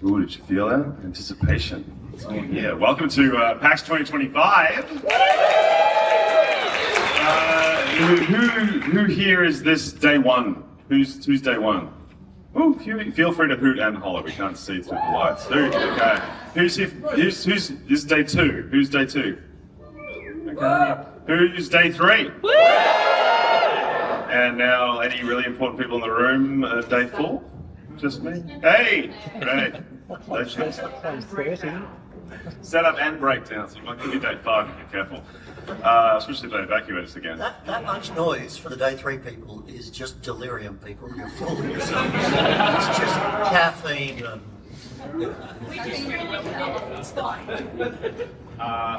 Ooh, did you feel that? Anticipation. Yeah, welcome to PAX 2025. Who here is this day one? Who's day one? Ooh, feel free to hoot and holler. We can't see through the lights. Okay. Who's here? Who's this is day two? Who's day two? Okay. Who's day three? And now, any really important people in the room? Day four? Just me? Hey! Great. Set up and breakdown, so you might give you day five if you're careful. Especially if they evacuate us again. That much noise for the day three people is just delirium, people. You're fooling yourself. It's just caffeine and...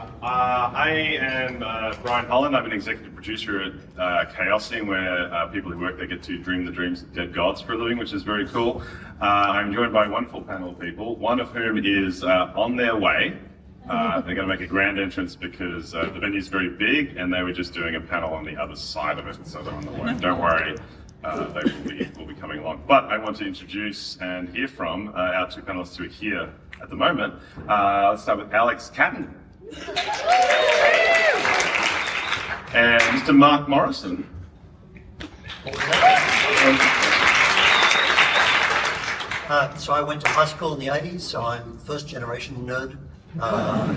I am Brian Holland. I'm an executive producer at Chaosium, where people who work there get to dream the dreams of dead gods for a living, which is very cool. I'm joined by a wonderful panel of people, one of whom is on their way. They're going to make a grand entrance because the venue's very big and they were just doing a panel on the other side of it, so they're on the way. Don't worry. They will be coming along. But I want to introduce and hear from our two panelists who are here at the moment. Let's start with Alex Catton. And Mr. Mark Morrison. So I went to high school in the 80s, so I'm first generation nerd.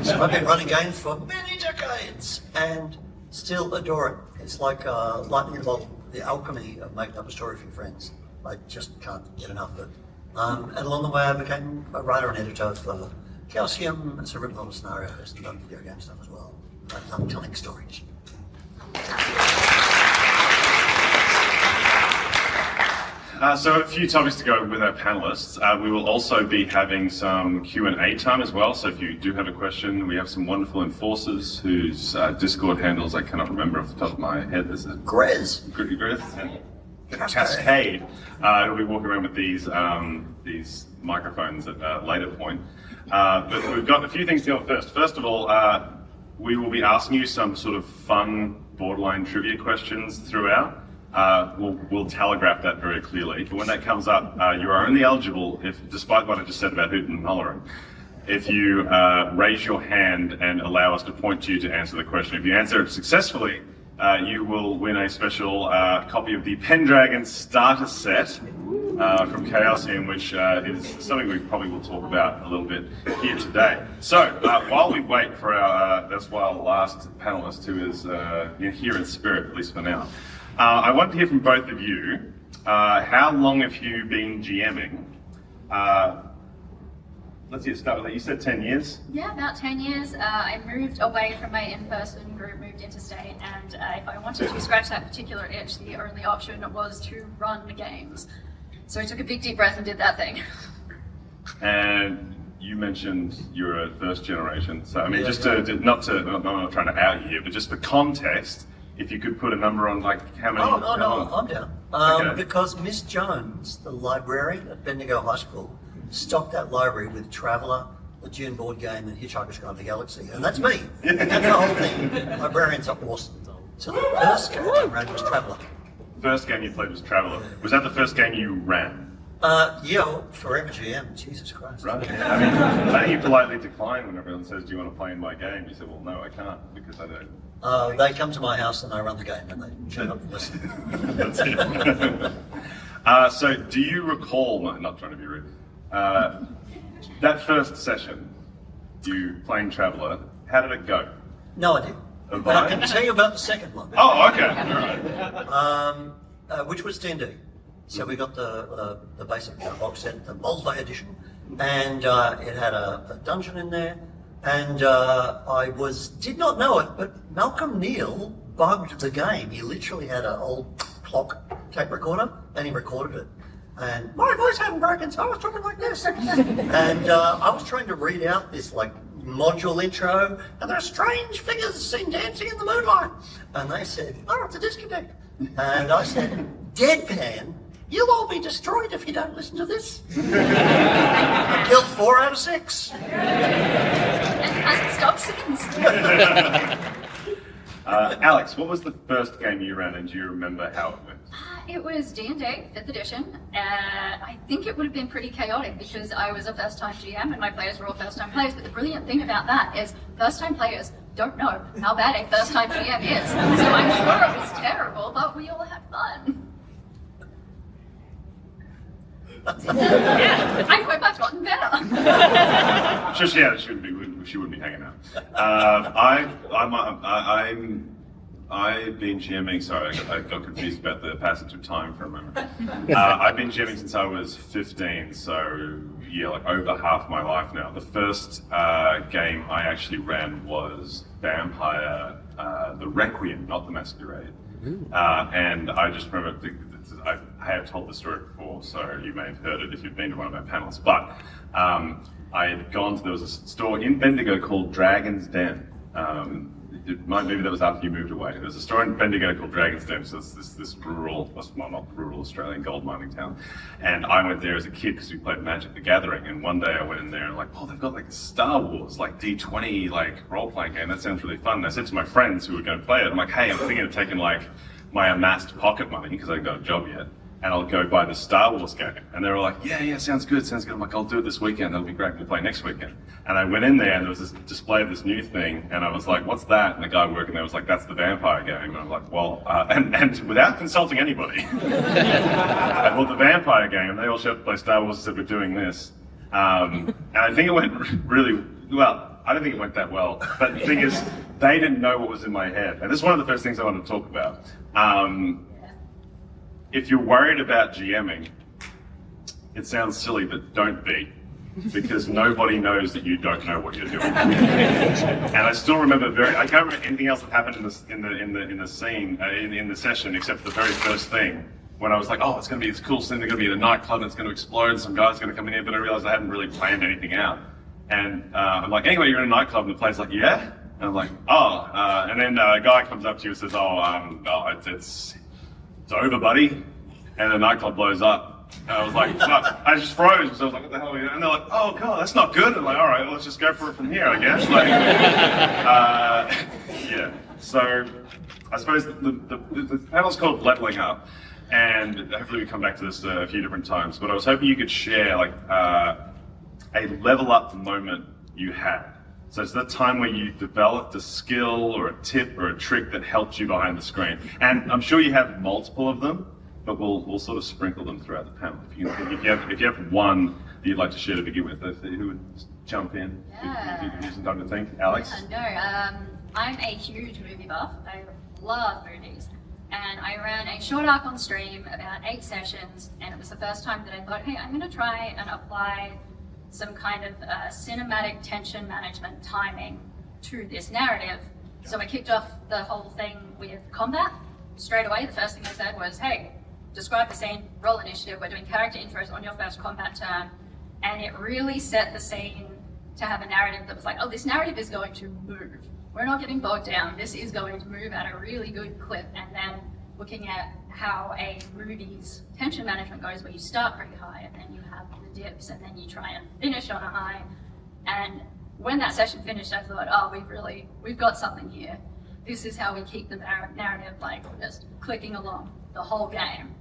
So I've been running games for many decades and still adore it. It's like lightning in a bottle, the alchemy of making up a story for your friends. I just can't get enough of it. And along the way I became a writer and editor for Chaosium, so written a lot of scenarios and done video game stuff as well. I love telling stories. So a few topics to go with our panelists. We will also be having some Q&A time as well, so if you do have a question, we have some wonderful enforcers whose Discord handles I cannot remember off the top of my head. There's a Grez and Cascade, who'll be walking around with these microphones at a later point. But we've got a few things to go first. First of all, we will be asking you some sort of fun borderline trivia questions throughout. We'll telegraph that very clearly. But when that comes up, you are only eligible if, despite what I just said about hooting and hollering, if you raise your hand and allow us to point to you to answer the question. If you answer it successfully, you will win a special copy of the Pendragon starter set from Chaosium, which is something we probably will talk about a little bit here today. So while we wait for our last panelist, who is here in spirit, at least for now, I want to hear from both of you. How long have you been GMing? Let's start with that. You said 10 years? Yeah, about 10 years. I moved away from my in-person group, moved interstate, and if I wanted to scratch that particular itch, the only option was to run the games. So I took a big deep breath and did that thing. And you mentioned you're a first generation. So I mean, I'm not trying to out you here, but just for context, if you could put a number on like how many... No, I'm down. Okay. Because Miss Jones, the librarian at Bendigo High School, stocked that library with Traveller, the Dune board game, and Hitchhiker's Guide to the Galaxy. And that's me. And that's the whole thing. Librarians are awesome. So the first game I ran was Traveller. First game you played was Traveller. Was that the first game you ran? Yeah, forever GM, Jesus Christ. Right. I mean, how do you politely decline when everyone says, do you want to play in my game? You say, well, no, I can't, because I don't. They come to my house and I run the game and they shut up and listen. That's it. So do you recall, not trying to be rude, that first session, you playing Traveller, how did it go? No idea. But I can tell you about the second one. Oh, okay. All right. Which was D&D. So we got the basic box set, the multi edition, and it had a dungeon in there. And I did not know it, but Malcolm Neal bugged the game. He literally had an old clock tape recorder, and he recorded it. And my voice hadn't broken, so I was talking like this. And I was trying to read out this like module intro, and there are strange figures seen dancing in the moonlight. And they said, oh, it's a discotheque. And I said, deadpan, you'll all be destroyed if you don't listen to this. I killed 4 out of 6. And hasn't stopped since. Alex, what was the first game you ran, and do you remember how it went? It was D&D 5th edition. I think it would have been pretty chaotic because I was a first-time GM and my players were all first-time players. But the brilliant thing about that is first-time players don't know how bad a first-time GM is. So I'm sure it was terrible, but we all had fun. I hope I've gotten better. Just she wouldn't be hanging out. I've been GMing. Sorry, I got confused about the passage of time for a moment. I've been GMing since I was 15, so yeah, like over half my life now. The first game I actually ran was Vampire, the Requiem, not the Masquerade. And I just remember, I have told the story before, so you may have heard it if you've been to one of my panels, but I had gone to, there was a store in Bendigo called Dragon's Den. Maybe that was after you moved away. There was a store in Bendigo called Dragon's Den, so it's this rural, well, not rural Australian gold mining town. And I went there as a kid because we played Magic the Gathering, and one day I went in there and like, oh, they've got like a Star Wars, like D20, like role-playing game, that sounds really fun. And I said to my friends who were going to play it, I'm like, hey, I'm thinking of taking like my amassed pocket money, because I haven't got a job yet, and I'll go buy the Star Wars game. And they were like, yeah, sounds good. I'm like, I'll do it this weekend, that'll be great, we'll play next weekend. And I went in there and there was this display of this new thing, and I was like, what's that? And the guy working there was like, that's the Vampire game. And I'm like, well, and without consulting anybody, I bought the Vampire game, and they all showed up to play Star Wars and said, we're doing this. And I think it went really well. I don't think it went that well, but the thing is, they didn't know what was in my head. And this is one of the first things I wanted to talk about. If you're worried about GMing, it sounds silly, but don't be, because nobody knows that you don't know what you're doing. And I still remember I can't remember anything else that happened in the session, except for the very first thing, when I was like, oh, it's going to be this cool thing, they're going to be at a nightclub, and it's going to explode, and some guy's going to come in here, but I realized I hadn't really planned anything out. And I'm like, anyway, you're in a nightclub, and the player's like, yeah? And I'm like, oh, and then a guy comes up to you and says, it's over, buddy. And the nightclub blows up. And I was like, fuck. I just froze. So I was like, what the hell are you? And they're like, oh, God, that's not good. And I'm like, all right, well, let's just go for it from here, I guess. Like, yeah. So I suppose the panel's called Leveling Up. And hopefully we come back to this a few different times. But I was hoping you could share, like, a level up moment you had. So it's that time where you developed a skill or a tip or a trick that helped you behind the screen. And I'm sure you have multiple of them, but we'll sort of sprinkle them throughout the panel. If you have one that you'd like to share to begin with, who would jump in? Yeah. If you could use some time to think. Alex? Yeah, no, I'm a huge movie buff. I love movies. And I ran a short arc on stream, about 8 sessions, and it was the first time that I thought, hey, I'm going to try and apply some kind of cinematic tension management timing to this narrative. So I kicked off the whole thing with combat. Straight away, the first thing I said was, hey, describe the scene, roll initiative, we're doing character intros on your first combat turn. And it really set the scene to have a narrative that was like, oh, this narrative is going to move. We're not getting bogged down. This is going to move at a really good clip. And then looking at how a movie's tension management goes, where you start pretty high and then you have the dips and then you try and finish on a high. And when that session finished, I thought, oh, we've got something here. This is how we keep the narrative like just clicking along the whole game.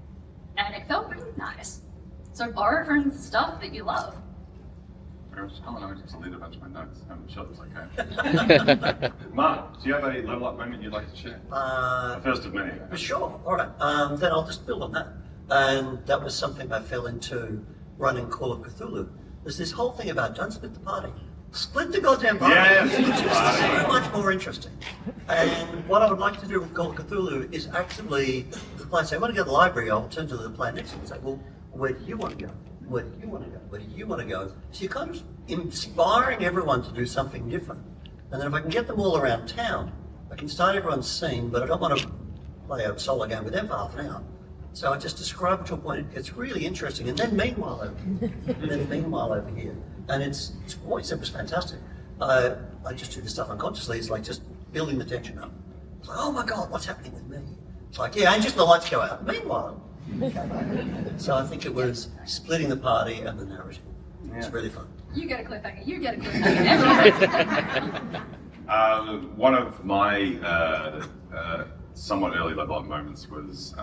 And it felt really nice. So borrow from stuff that you love. I just deleted a bunch of my notes. I'm sure it's okay. Mark, do you have a level up moment you'd like to share? The first of many. For sure. All right. Then I'll just build on that. And that was something I fell into running Call of Cthulhu. There's this whole thing about don't split the party. Split the goddamn party. Yeah. It's just so much more interesting. And what I would like to do with Call of Cthulhu is actually the player say, I want to go to the library. I'll turn to the player next to me and say, well, where do you want to go? Where do you want to go? Where do you want to go? So you're kind of inspiring everyone to do something different. And then if I can get them all around town, I can start everyone's scene, but I don't want to play a solo game with them for half an hour. So I just describe it to a point it gets really interesting. And then meanwhile over here. And it's what you said was fantastic. I just do this stuff unconsciously. It's like just building the tension up. It's like, oh my God, what's happening with me? It's like, yeah, and just the lights go out. Meanwhile. So I think it was splitting the party and the narrative. It's really fun. You get a cliffhanger, you get a cliffhanger, everyone gets a cliffhanger. One of my somewhat early level up moments was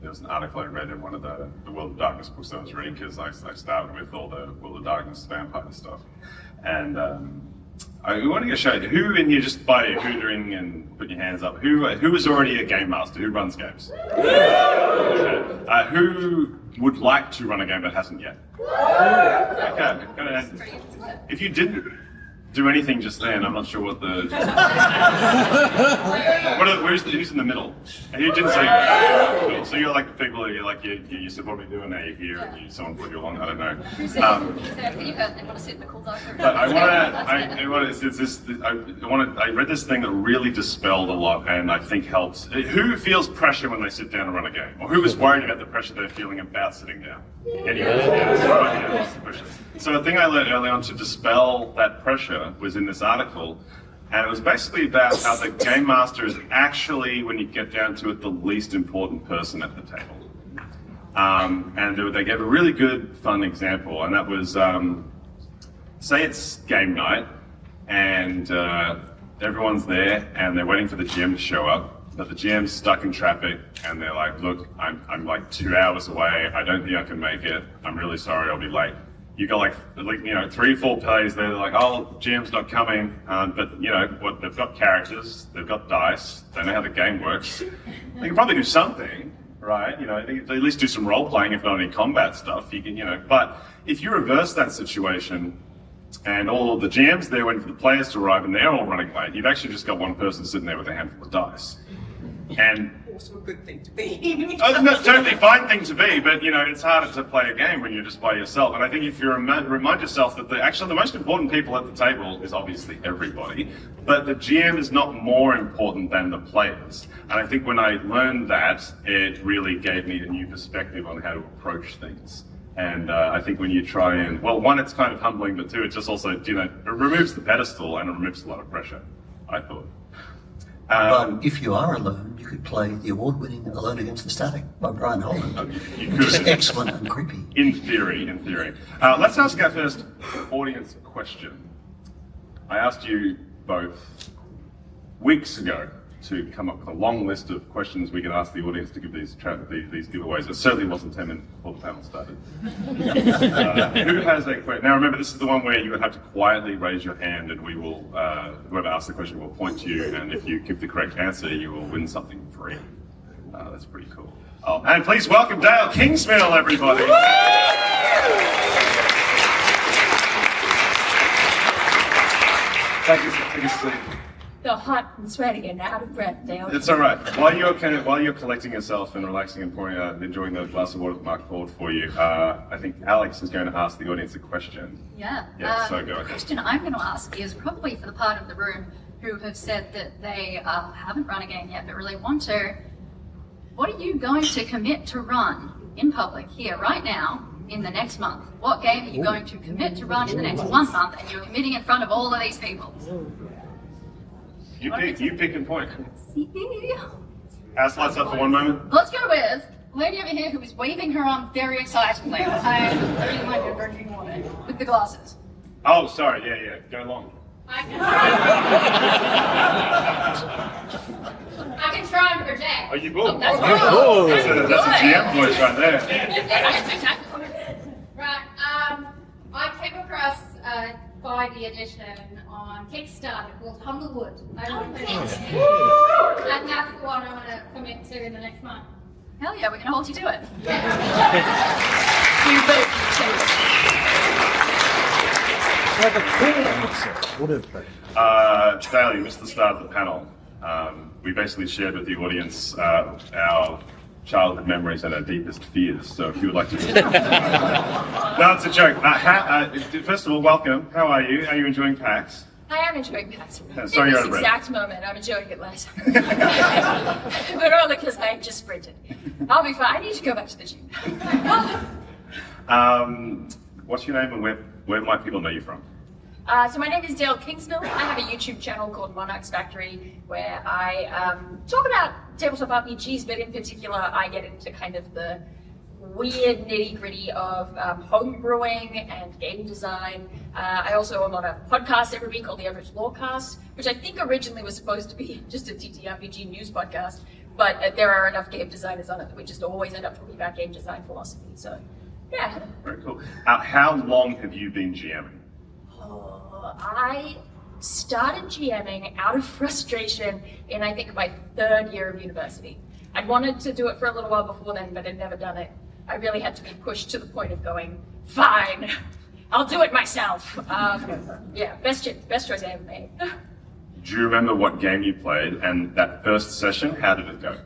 there was an article I read in one of the World of Darkness books I was reading, because I started with all the World of Darkness vampire stuff. And I wanted to show you, who in here, just by hootering and putting your hands up, who is already a game master, who runs games? Who would like to run a game but hasn't yet? Okay. If you didn't do anything just then, I'm not sure what the... who's in the middle? And you didn't say so you're like the people, you're like, you said, what are we doing now? You're here, and someone put you along, I don't know. Who said, you heard they want to sit in the cool dark room? But I read this thing that really dispelled a lot, and I think helps. Who feels pressure when they sit down and run a game? Or who is worried about the pressure they're feeling about sitting down? Anyone? Yeah, so the thing I learned early on to dispel that pressure was in this article, and it was basically about how the game master is actually, when you get down to it, the least important person at the table. And they gave a really good, fun example, and that was, say it's game night, and everyone's there, and they're waiting for the GM to show up, but the GM's stuck in traffic, and they're like, look, I'm like 2 hours away, I don't think I can make it, I'm really sorry, I'll be late. You got like 3, 4 plays there, they're like, oh, GM's not coming, but what, they've got characters, they've got dice, they know how the game works. They can probably do something, right? They can at least do some role playing, if not any combat stuff. You can, but if you reverse that situation, and all of the GM's there waiting for the players to arrive, and they're all running late, you've actually just got one person sitting there with a handful of dice. And also a good thing to be. That's a totally fine thing to be, but it's harder to play a game when you're just by yourself. And I think if you remind yourself that the most important people at the table is obviously everybody, but the GM is not more important than the players. And I think when I learned that, it really gave me a new perspective on how to approach things. And I think when you try and, well, one, it's kind of humbling, but two, it just also, it removes the pedestal and it removes a lot of pressure, I thought. But if you are alone, you could play the award-winning Alone Against the Static by Brian Holland. You Which is could. excellent and creepy. In theory. Let's ask our first audience question. I asked you both weeks ago to come up with a long list of questions we could ask the audience to give these giveaways. It certainly wasn't 10 minutes before the panel started. Who has a question? Now remember, this is the one where you would have to quietly raise your hand, and we will, whoever asks the question will point to you, and if you give the correct answer, you will win something free. That's pretty cool. Oh, and please welcome Dael Kingsmill, everybody. Thank you. Feel hot and sweaty and out of breath, Dael. It's all right. While you're collecting yourself and relaxing and enjoying the glass of water that Mark poured for you, I think Alex is going to ask the audience a question. Yeah. So go ahead. The question I'm going to ask is probably for the part of the room who have said that they haven't run a game yet but really want to. What are you going to commit to run in public here right now in the next month? What game are you going to commit to run in the next 1 month, and you're committing in front of all of these people? You pick and point. House lights up for one moment. Let's go with a lady over here who is waving her arm very excitedly. I'm reading my drinking water with the glasses. Oh, sorry. Yeah. Go along. I can try and project. Oh, you will. That's good. Oh, that's a GM voice right there. That's spectacular. Right. I came across a 5e edition on Kickstarter called Humblewood. And that's the one I want to commit to in the next month. Hell yeah, we're going to hold you to it. Dael, you missed the start of the panel. We basically shared with the audience our childhood memories and our deepest fears. So if you would like to... No, it's a joke. First of all, welcome. How are you? Are you enjoying PAX? I am enjoying PAX. Sorry, in you're this out of breath. exact moment, I'm enjoying it less. But only because I just sprinted. I'll be fine. I need to go back to the gym. What's your name and where might people know you from? So my name is Dael Kingsmill. I have a YouTube channel called Monarch's Factory where I talk about tabletop RPGs, but in particular I get into kind of the weird nitty gritty of home brewing and game design. I also am on a podcast every week called the Average Lawcast, which I think originally was supposed to be just a TTRPG news podcast, but there are enough game designers on it that we just always end up talking about game design philosophy. So, yeah. Very cool. How long have you been GMing? I started GMing out of frustration in, I think, my 3rd year of university. I'd wanted to do it for a little while before then, but I'd never done it. I really had to be pushed to the point of going, fine, I'll do it myself. Yeah, best choice I ever made. Do you remember what game you played and that first session, how did it go?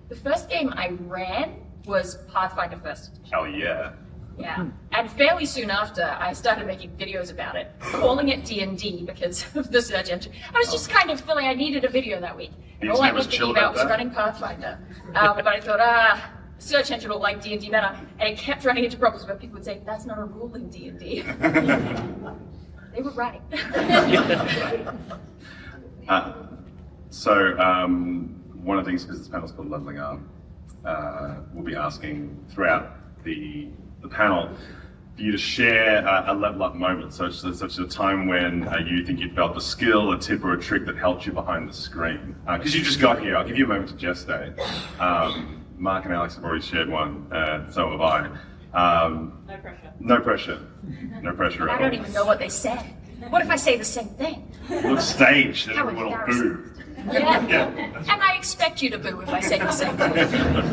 The first game I ran was Pathfinder First Edition. Hell yeah. Yeah, and fairly soon after, I started making videos about it, calling it D&D because of the search engine. I was just kind of feeling I needed a video that week. And all I was thinking about was running Pathfinder. But I thought, search engine will like D&D better. And it kept running into problems where people would say, that's not a rule in D&D. They were right. One of the things, because this panel's called Leveling Up, we'll be asking throughout the panel for you to share a level up moment, such a time when you think you developed a skill, a tip, or a trick that helped you behind the screen. Because you just got here, I'll give you a moment to gestate. Mark and Alex have already shared one, so have I. No pressure. No pressure. No pressure at all. I don't even know what they said. What if I say the same thing? Look, stage, then How everyone will embarrassing. boo. Yeah. And I expect you to boo if I say the same thing.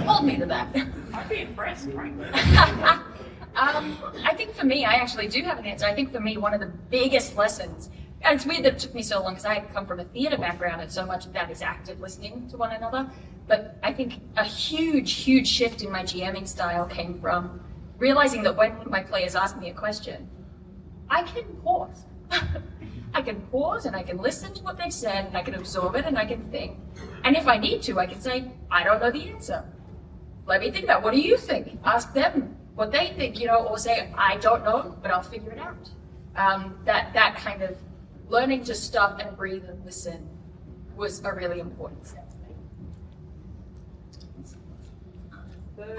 Hold me to that. I'd be impressed, frankly. I think for me, I actually do have an answer. I think for me, one of the biggest lessons, and it's weird that it took me so long because I come from a theatre background and so much of that is active listening to one another, but I think a huge shift in my GMing style came from realizing that when my players ask me a question, I can pause. I can pause and I can listen to what they've said and I can absorb it and I can think. And if I need to, I can say, I don't know the answer. Let me think about, what do you think? Ask them what they think, or say, I don't know, but I'll figure it out. That kind of learning to stop and breathe and listen was a really important step to me.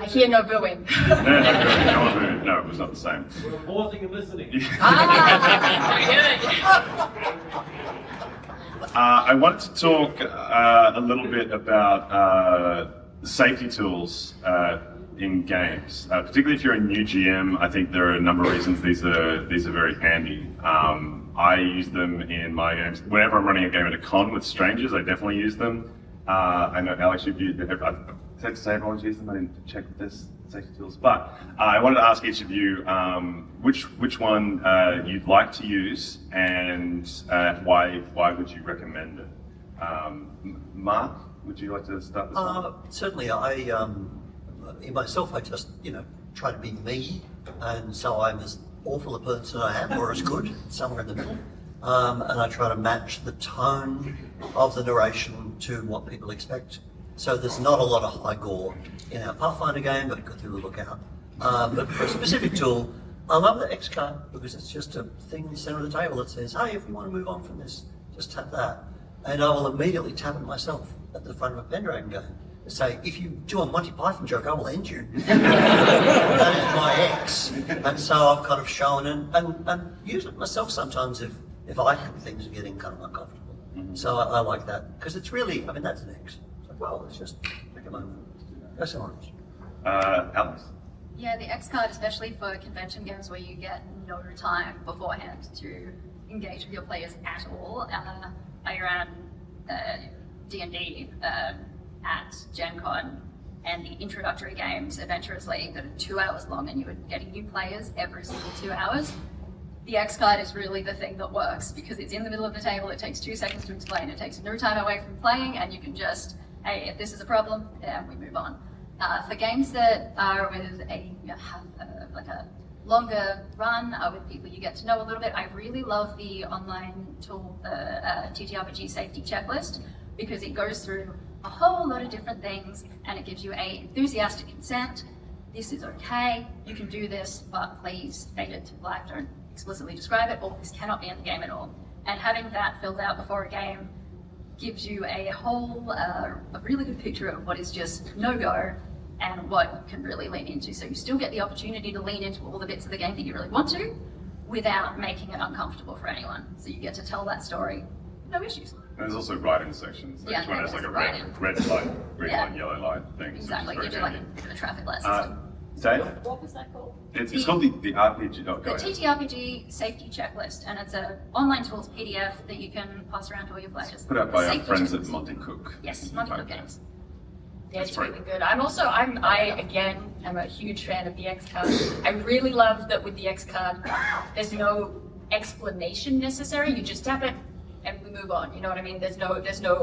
I hear no booing. No, it was not the same. We're pausing and listening. Very good. I wanted to talk a little bit about safety tools in games, particularly if you're a new GM. I think there are a number of reasons these are very handy. I use them in my games. Whenever I'm running a game at a con with strangers, I definitely use them. I know Alex, you've used them. I've said to say everyone's used them. I didn't check with this safety tools, but I wanted to ask each of you which one you'd like to use and why would you recommend it? Mark, would you like to start this one? Certainly, in myself, I just, try to be me, and so I'm as awful a person I am, or as good, somewhere in the middle. And I try to match the tone of the narration to what people expect. So there's not a lot of high gore in our Pathfinder game, but Cthulhu look out. But for a specific tool, I love the X card because it's just a thing in the center of the table that says, hey, if you want to move on from this, just tap that. And I will immediately tap it myself at the front of a Pendragon game and say, if you do a Monty Python joke, I will end you. That is my X. And so I've kind of shown and use it myself sometimes if I think things are getting kind of uncomfortable. So I like that because it's really, that's an X. It's like, well, let's just take a moment. That's an orange. Alex. Yeah, the X card, especially for convention games where you get no time beforehand to engage with your players at all. I ran D&D at Gen Con, and the introductory games, Adventurers League, that are 2 hours long, and you were getting new players every single 2 hours. The X card is really the thing that works because it's in the middle of the table, it takes 2 seconds to explain, it takes no time away from playing, and you can just, hey, if this is a problem, we move on. For games that are with a longer run with people you get to know a little bit, I really love the online tool, the TTRPG safety checklist, because it goes through a whole lot of different things and it gives you a enthusiastic consent. This is okay, you can do this, but please fade it to black, don't explicitly describe it, or this cannot be in the game at all. And having that filled out before a game gives you a whole, a really good picture of what is just no-go and what you can really lean into. So you still get the opportunity to lean into all the bits of the game that you really want to without making it uncomfortable for anyone. So you get to tell that story, no issues. And there's also writing sections. Yeah, Each one has like a writing. red light, green Yeah. light, yellow light thing. Exactly, which you is do very like handy. a traffic light system. Dael? What was that called? It's called the RPG. Oh, The go ahead. TTRPG safety checklist, and it's an online tools PDF that you can pass around to all your players. Put out by our Safety friends at checklist. Monty Cook. Yes, Monty Cook Games. Yeah, it's That's right. really good. I again am a huge fan of the X card. I really love that with the X card, there's no explanation necessary. You just tap it and we move on. You know what I mean? There's no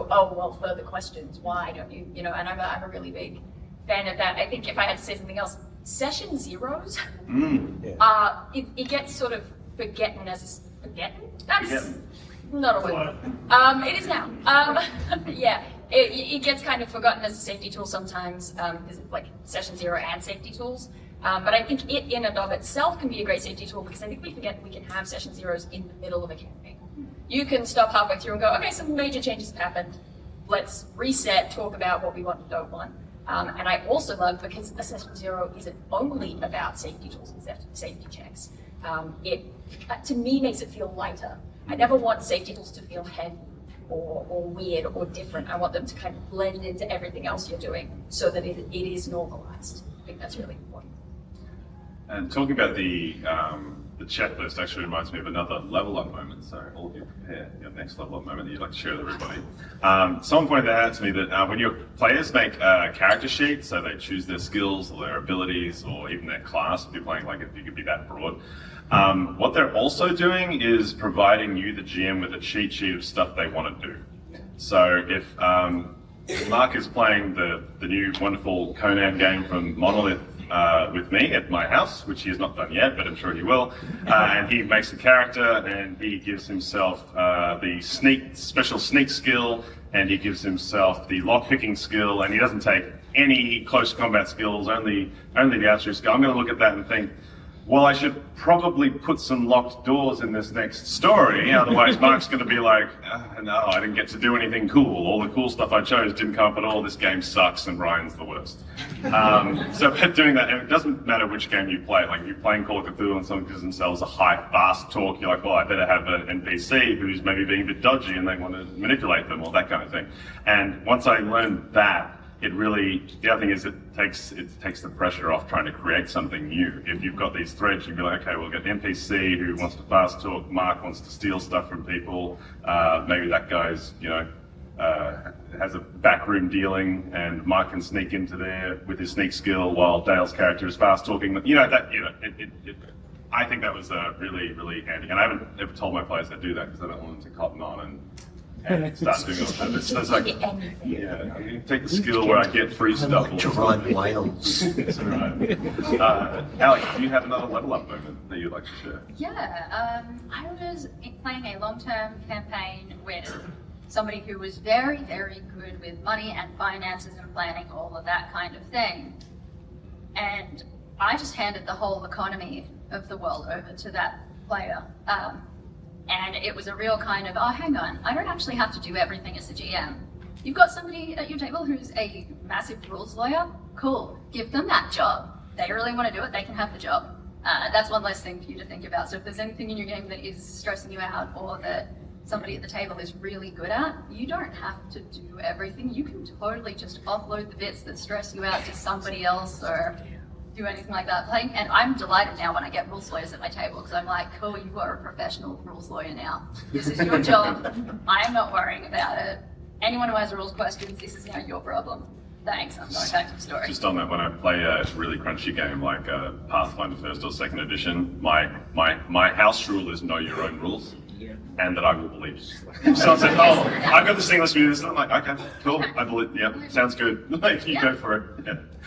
oh well further questions. Why don't you and I'm a really big fan of that. I think if I had to say something else, session zeros, it gets sort of forgotten as forgotten. That's Forgotten. not a word. It is now. Yeah. It gets kind of forgotten as a safety tool sometimes because it's like session zero and safety tools. But I think it in and of itself can be a great safety tool because I think we forget we can have session zeros in the middle of a campaign. You can stop halfway through and go, okay, some major changes have happened. Let's reset, talk about what we want and don't want. And I also love because a session zero isn't only about safety tools and safety checks. It, to me, makes it feel lighter. I never want safety tools to feel heavy or weird or different. I want them to kind of blend into everything else you're doing so that it is normalized. I think that's really important. And talking about the checklist actually reminds me of another level up moment. So all of you prepare your next level up moment that you'd like to share with everybody. Someone pointed out to me that when your players make a character sheet, so they choose their skills or their abilities or even their class, if you're playing like if you could be that broad, what they're also doing is providing you, the GM, with a cheat sheet of stuff they want to do. So if Mark is playing the new wonderful Conan game from Monolith with me at my house, which he has not done yet, but I'm sure he will. And he makes a character, and he gives himself the special sneak skill, and he gives himself the lock-picking skill, and he doesn't take any close combat skills, only the archery skill. I'm going to look at that and think, well, I should probably put some locked doors in this next story, otherwise Mark's going to be like, no, I didn't get to do anything cool. All the cool stuff I chose didn't come up at all. This game sucks and Ryan's the worst. So by doing that, and it doesn't matter which game you play, like if you're playing Call of Cthulhu and someone gives themselves a high, fast talk, you're like, well, I better have an NPC who's maybe being a bit dodgy and they want to manipulate them or that kind of thing. And once I learned that, the other thing is it takes the pressure off trying to create something new. If you've got these threads, you'd be like, okay, we'll get an NPC who wants to fast talk, Mark wants to steal stuff from people, maybe that guy's, has a backroom dealing, and Mark can sneak into there with his sneak skill while Dale's character is fast talking. I think that was really, really handy. And I haven't ever told my players to do that because I don't want them to cotton on and start doing all that. So it's like, yeah, you take the skill where I get free stuff. To ride whales. That's all right. Alex, do you have another level up moment that you'd like to share? Yeah, I was playing a long-term campaign with somebody who was very, very good with money and finances and planning, all of that kind of thing. And I just handed the whole economy of the world over to that player. And it was a real kind of, oh, hang on, I don't actually have to do everything as the GM. You've got somebody at your table who's a massive rules lawyer? Cool, give them that job. They really want to do it, they can have the job. That's one less thing for you to think about. So if there's anything in your game that is stressing you out or that somebody at the table is really good at, you don't have to do everything. You can totally just offload the bits that stress you out to somebody else or do anything like that. And I'm delighted now when I get rules lawyers at my table because I'm like, cool, you are a professional rules lawyer now. This is your job. I'm not worrying about it. Anyone who has rules questions, this is now your problem. Thanks, I'm going back to the story. Just on that, when I play a really crunchy game like Pathfinder 1st or 2nd edition, my house rule is know your own rules. And that I will believe you. So I said, oh, I've got this thing, let's do this. And I'm like, okay, cool, I believe, yeah, sounds good. Like, you go for it.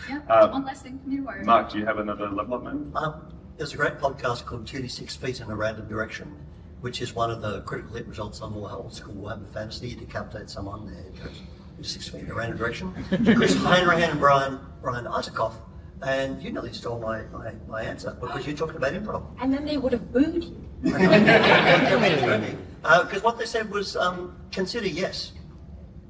Yeah, one less thing for me to worry about. Mark, do you have another level up moment? There's a great podcast called 26 Feet in a Random Direction, which is one of the critical hit results on the old school Warhammer Fantasy. You decapitate someone, there it goes 26 feet in a random direction. Chris Heinrihan and Brian Isakoff. And you nearly stole my answer because you're talking about improv. And then they would have booed you. Because what they said was consider yes.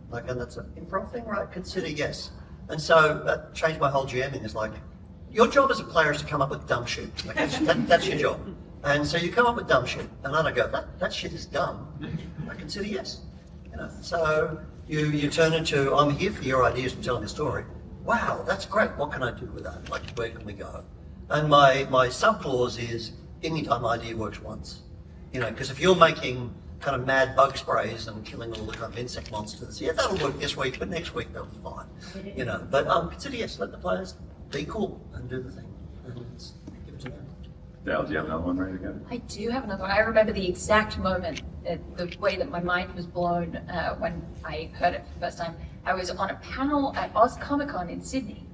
Like, and that's an improv thing, right? Consider yes. And so that changed my whole GMing. It's like, your job as a player is to come up with dumb shit. Like, that's your job. And so you come up with dumb shit, and then I go, that shit is dumb. I consider yes. You know, so you turn into, I'm here for your ideas and telling the story. Wow, that's great. What can I do with that? Like, where can we go? And my sub clause is, any dumb idea works once. You know, because if you're making kind of mad bug sprays and killing all the kind of insect monsters, yeah, that'll work this week, but next week they'll be fine. You know, but consider yes, let the players be cool and do the thing. And give it to them. Dael, do you have another one ready to go? I do have another one. I remember the exact moment, the way that my mind was blown when I heard it for the first time. I was on a panel at Oz Comic Con in Sydney,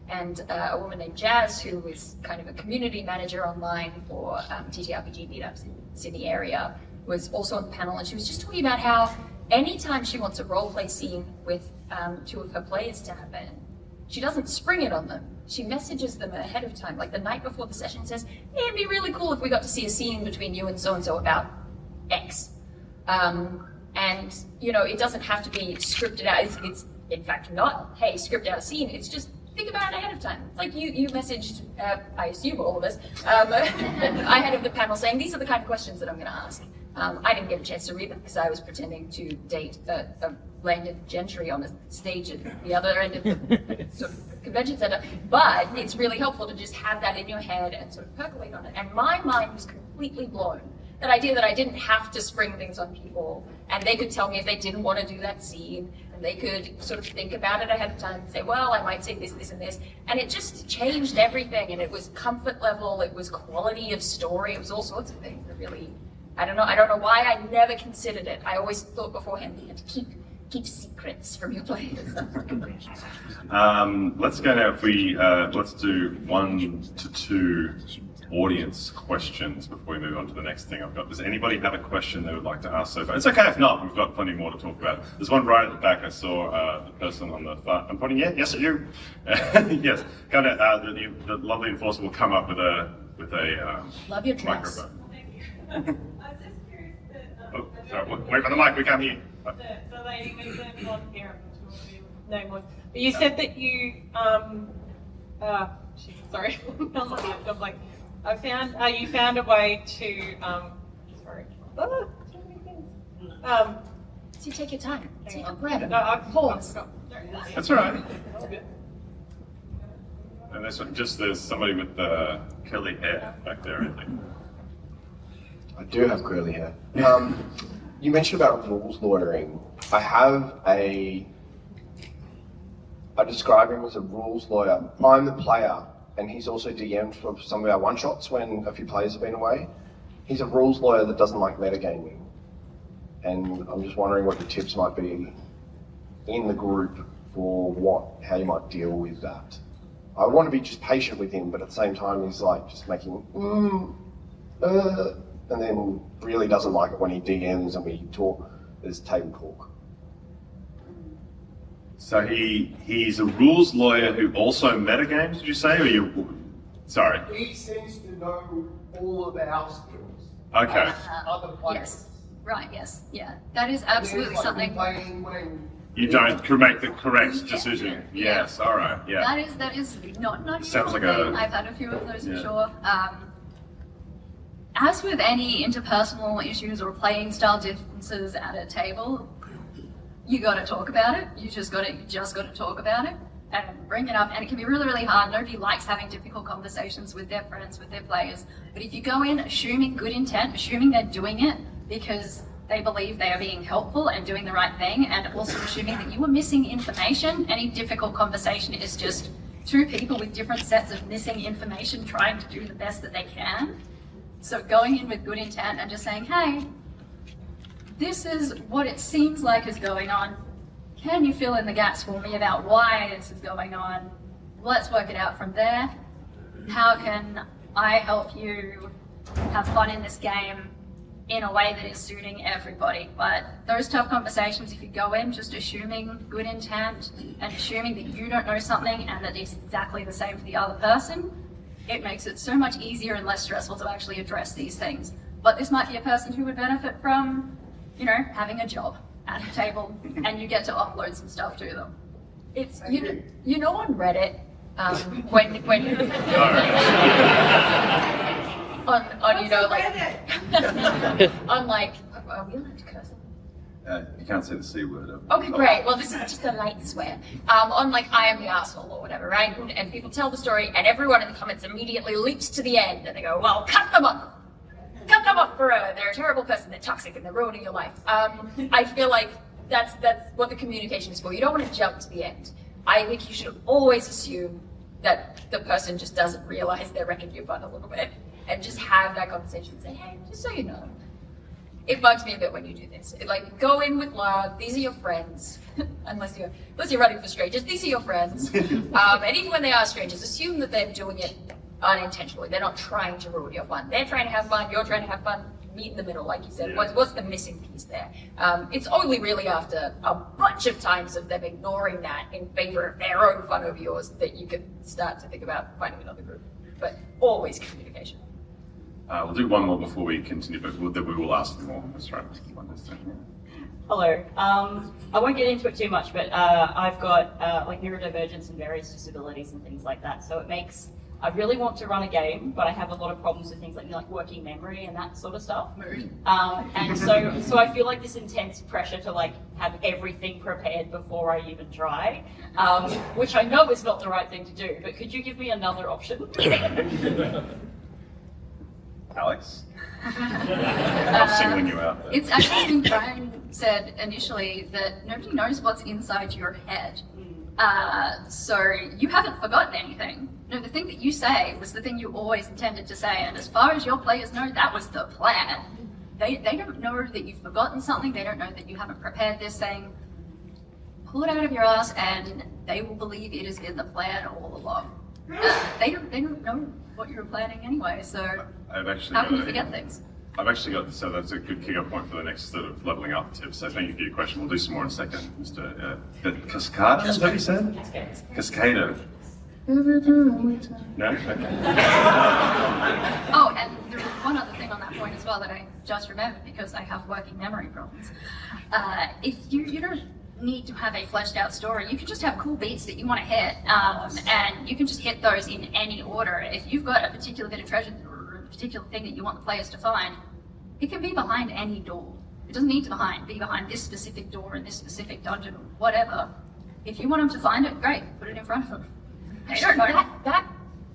and a woman named Jazz, who was kind of a community manager online for TTRPG meetups in the Sydney area, was also on the panel, and she was just talking about how anytime she wants a roleplay scene with 2 of her players to happen, she doesn't spring it on them. She messages them ahead of time, like the night before the session, says, hey, it'd be really cool if we got to see a scene between you and so-and-so about X. And, you know, it doesn't have to be scripted out. It's in fact not, hey, script out a scene. It's just think about it ahead of time. It's like you messaged, I assume all of us, ahead of the panel saying, these are the kind of questions that I'm going to ask. I didn't get a chance to read them because I was pretending to date a landed gentry on a stage at the other end of the sort of convention center. But it's really helpful to just have that in your head and sort of percolate on it. And my mind was completely blown. That idea that I didn't have to spring things on people, and they could tell me if they didn't want to do that scene, and they could sort of think about it ahead of time and say, well, I might say this, this, and this. And it just changed everything, and it was comfort level, it was quality of story, it was all sorts of things that really, I don't know why I never considered it. I always thought beforehand you had to keep secrets from your players. Let's go now. If we let's do 1 to 2 audience questions before we move on to the next thing I've got. Does anybody have a question they would like to ask so far? It's okay if not. We've got plenty more to talk about. There's one right at the back. I saw the person on the far. I'm pointing. Yeah, yes, at you. Yes, kind of. The lovely enforcer will come up with a Love your dress. microphone. I was just curious that, Oh, sorry. Wait for the mic. We can't hear you. the lady with the blonde hair, I'm not sure what her name was, but you said that you, sorry, I'm like, you found a way to, sorry, too many things. So take your time. Take a on. breath. No, I've Pause. Sorry. That's all right. And there's somebody with curly hair back there, I think. I do have curly hair. You mentioned about rules lawyering. I have I describe him as a rules lawyer. I'm the player, and he's also DM'd for some of our one-shots when a few players have been away. He's a rules lawyer that doesn't like metagaming. And I'm just wondering what your tips might be in the group for how you might deal with that. I want to be just patient with him, but at the same time he's like just making and then really doesn't like it when he DMs and we talk. There's table talk. So he's a rules lawyer who also metagames, did you say? Or you? Sorry. He seems to know all of our skills. Okay. Other players. Yes. Right, yes. Yeah. That is absolutely something. You don't make the correct decision. Yes, all right, yeah. That is not Sounds like thing. a- I've had a few of those for Yeah. sure. As with any interpersonal issues or playing style differences at a table, you got to talk about it. You just got to talk about it and bring it up. And it can be really, really hard. Nobody likes having difficult conversations with their friends, with their players. But if you go in assuming good intent, assuming they're doing it because they believe they are being helpful and doing the right thing, and also assuming that you are missing information, any difficult conversation is just two people with different sets of missing information trying to do the best that they can. So going in with good intent and just saying, hey, this is what it seems like is going on. Can you fill in the gaps for me about why this is going on? Let's work it out from there. How can I help you have fun in this game in a way that is suiting everybody? But those tough conversations, if you go in just assuming good intent and assuming that you don't know something and that it's exactly the same for the other person, it makes it so much easier and less stressful to actually address these things. But this might be a person who would benefit from, having a job at a table, and you get to offload some stuff to them. It's you know on Reddit when on you know like on like are we allowed to curse? You can't say the C word. Okay, great. Well, this is just a light swear. On like I am the arsehole or whatever, right? And people tell the story, and everyone in the comments immediately leaps to the end, and they go, "Well, cut them off. Cut them off forever. They're a terrible person. They're toxic, and they're ruining your life." I feel like that's what the communication is for. You don't want to jump to the end. I think you should always assume that the person just doesn't realize they're wrecking your fun a little bit, and just have that conversation. And say, "Hey, just so you know." It bugs me a bit when you do this. Like, go in with love. These are your friends, unless you're running for strangers. These are your friends, and even when they are strangers, assume that they're doing it unintentionally. They're not trying to ruin your fun. They're trying to have fun. You're trying to have fun. Meet in the middle, like you said. Yeah. What's the missing piece there? It's only really after a bunch of times of them ignoring that in favor of their own fun over yours that you can start to think about finding another group. But always communication. We'll do one more before we continue, but we will ask them more. That's right. Hello. I won't get into it too much, but I've got like neurodivergence and various disabilities and things like that. So it makes I really want to run a game, but I have a lot of problems with things like working memory and that sort of stuff. And so I feel like this intense pressure to like have everything prepared before I even try, which I know is not the right thing to do. But could you give me another option? Alex? I'm singling you out. It's actually been Brian said initially that nobody knows what's inside your head. So you haven't forgotten anything. No, the thing that you say was the thing you always intended to say, and as far as your players know, that was the plan. They don't know that you've forgotten something, they don't know that you haven't prepared this thing. Pull it out of your ass and they will believe it has been the plan all along. They don't know what you were planning anyway, so how can you forget things? I've actually got, so that's a good kick-off point for the next sort of leveling up tip. So thank you for your question. We'll do some more in a second. Mr. Cascada, is that what you said? Cascada. No? Okay. Oh, and there was one other thing on that point as well that I just remembered because I have working memory problems. If you don't need to have a fleshed out story, you can just have cool beats that you want to hit, and you can just hit those in any order. If you've got a particular bit of treasure or a particular thing that you want the players to find, it can be behind any door. It doesn't need to be behind this specific door in this specific dungeon or whatever. If you want them to find it, great, put it in front of them. That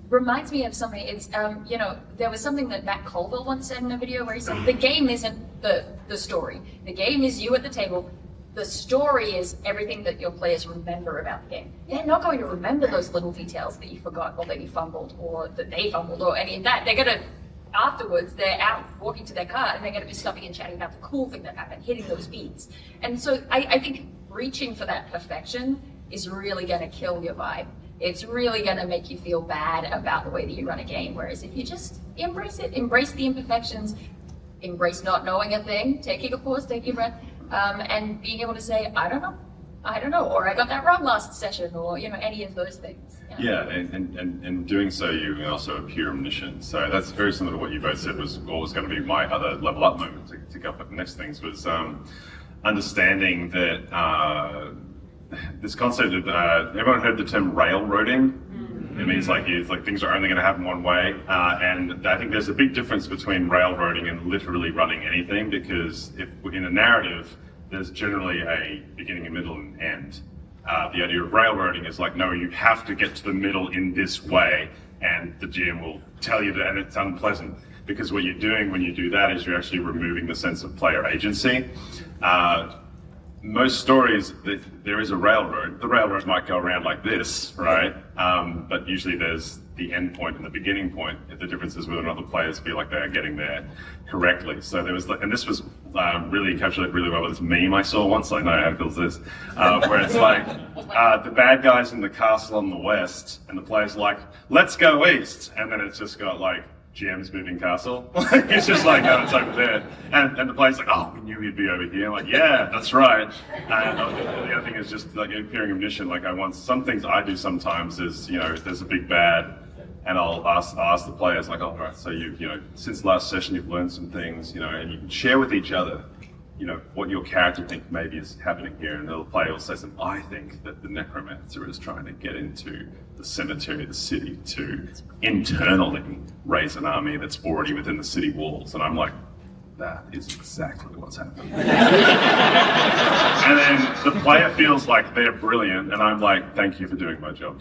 reminds me of something. It's there was something that Matt Colville once said in a video where he said the game isn't the story. The game is you at the table. The story is everything that your players remember about the game. They're not going to remember those little details that you forgot or that you fumbled or that they fumbled or any of that. They're going to, afterwards, they're out walking to their car and they're going to be stopping and chatting about the cool thing that happened, hitting those beats. And so I think reaching for that perfection is really going to kill your vibe. It's really going to make you feel bad about the way that you run a game. Whereas if you just embrace it, embrace the imperfections, embrace not knowing a thing, taking a pause, taking a breath, and being able to say, I don't know, or I got that wrong last session, or any of those things. Yeah, and doing so, you also appear omniscient. So that's very similar to what you both said was always going to be my other level up moment to go for the next things was understanding that this concept of everyone heard the term railroading. It means it's like things are only going to happen one way, and I think there's a big difference between railroading and literally running anything, because if in a narrative there's generally a beginning, a middle, and end. The idea of railroading is like, no, you have to get to the middle in this way, and the GM will tell you that, and it's unpleasant, because what you're doing when you do that is you're actually removing the sense of player agency. Most stories, there is a railroad. The railroad might go around like this, right? But usually there's the end point and the beginning point. The difference is whether or not the players feel like they're getting there correctly. So there was, and this was really encapsulated really well with this meme I saw once. I know how to build this, where it's like the bad guys in the castle on the west, and the players like, let's go east, and then it's just got like GM's moving castle. It's just like, no, it's over there. And the player's like, oh, we knew he'd be over here. I'm like, yeah, that's right. And the other thing is just like appearing omniscient. Like some things I do sometimes is, there's a big bad, and I'll ask the players like, all right, so since last session you've learned some things, and you can share with each other. what your character thinks maybe is happening here, and the player will say something. I think that the necromancer is trying to get into the cemetery of the city to internally raise an army that's already within the city walls, and I'm like, that is exactly what's happening. And then the player feels like they're brilliant, and I'm like, thank you for doing my job.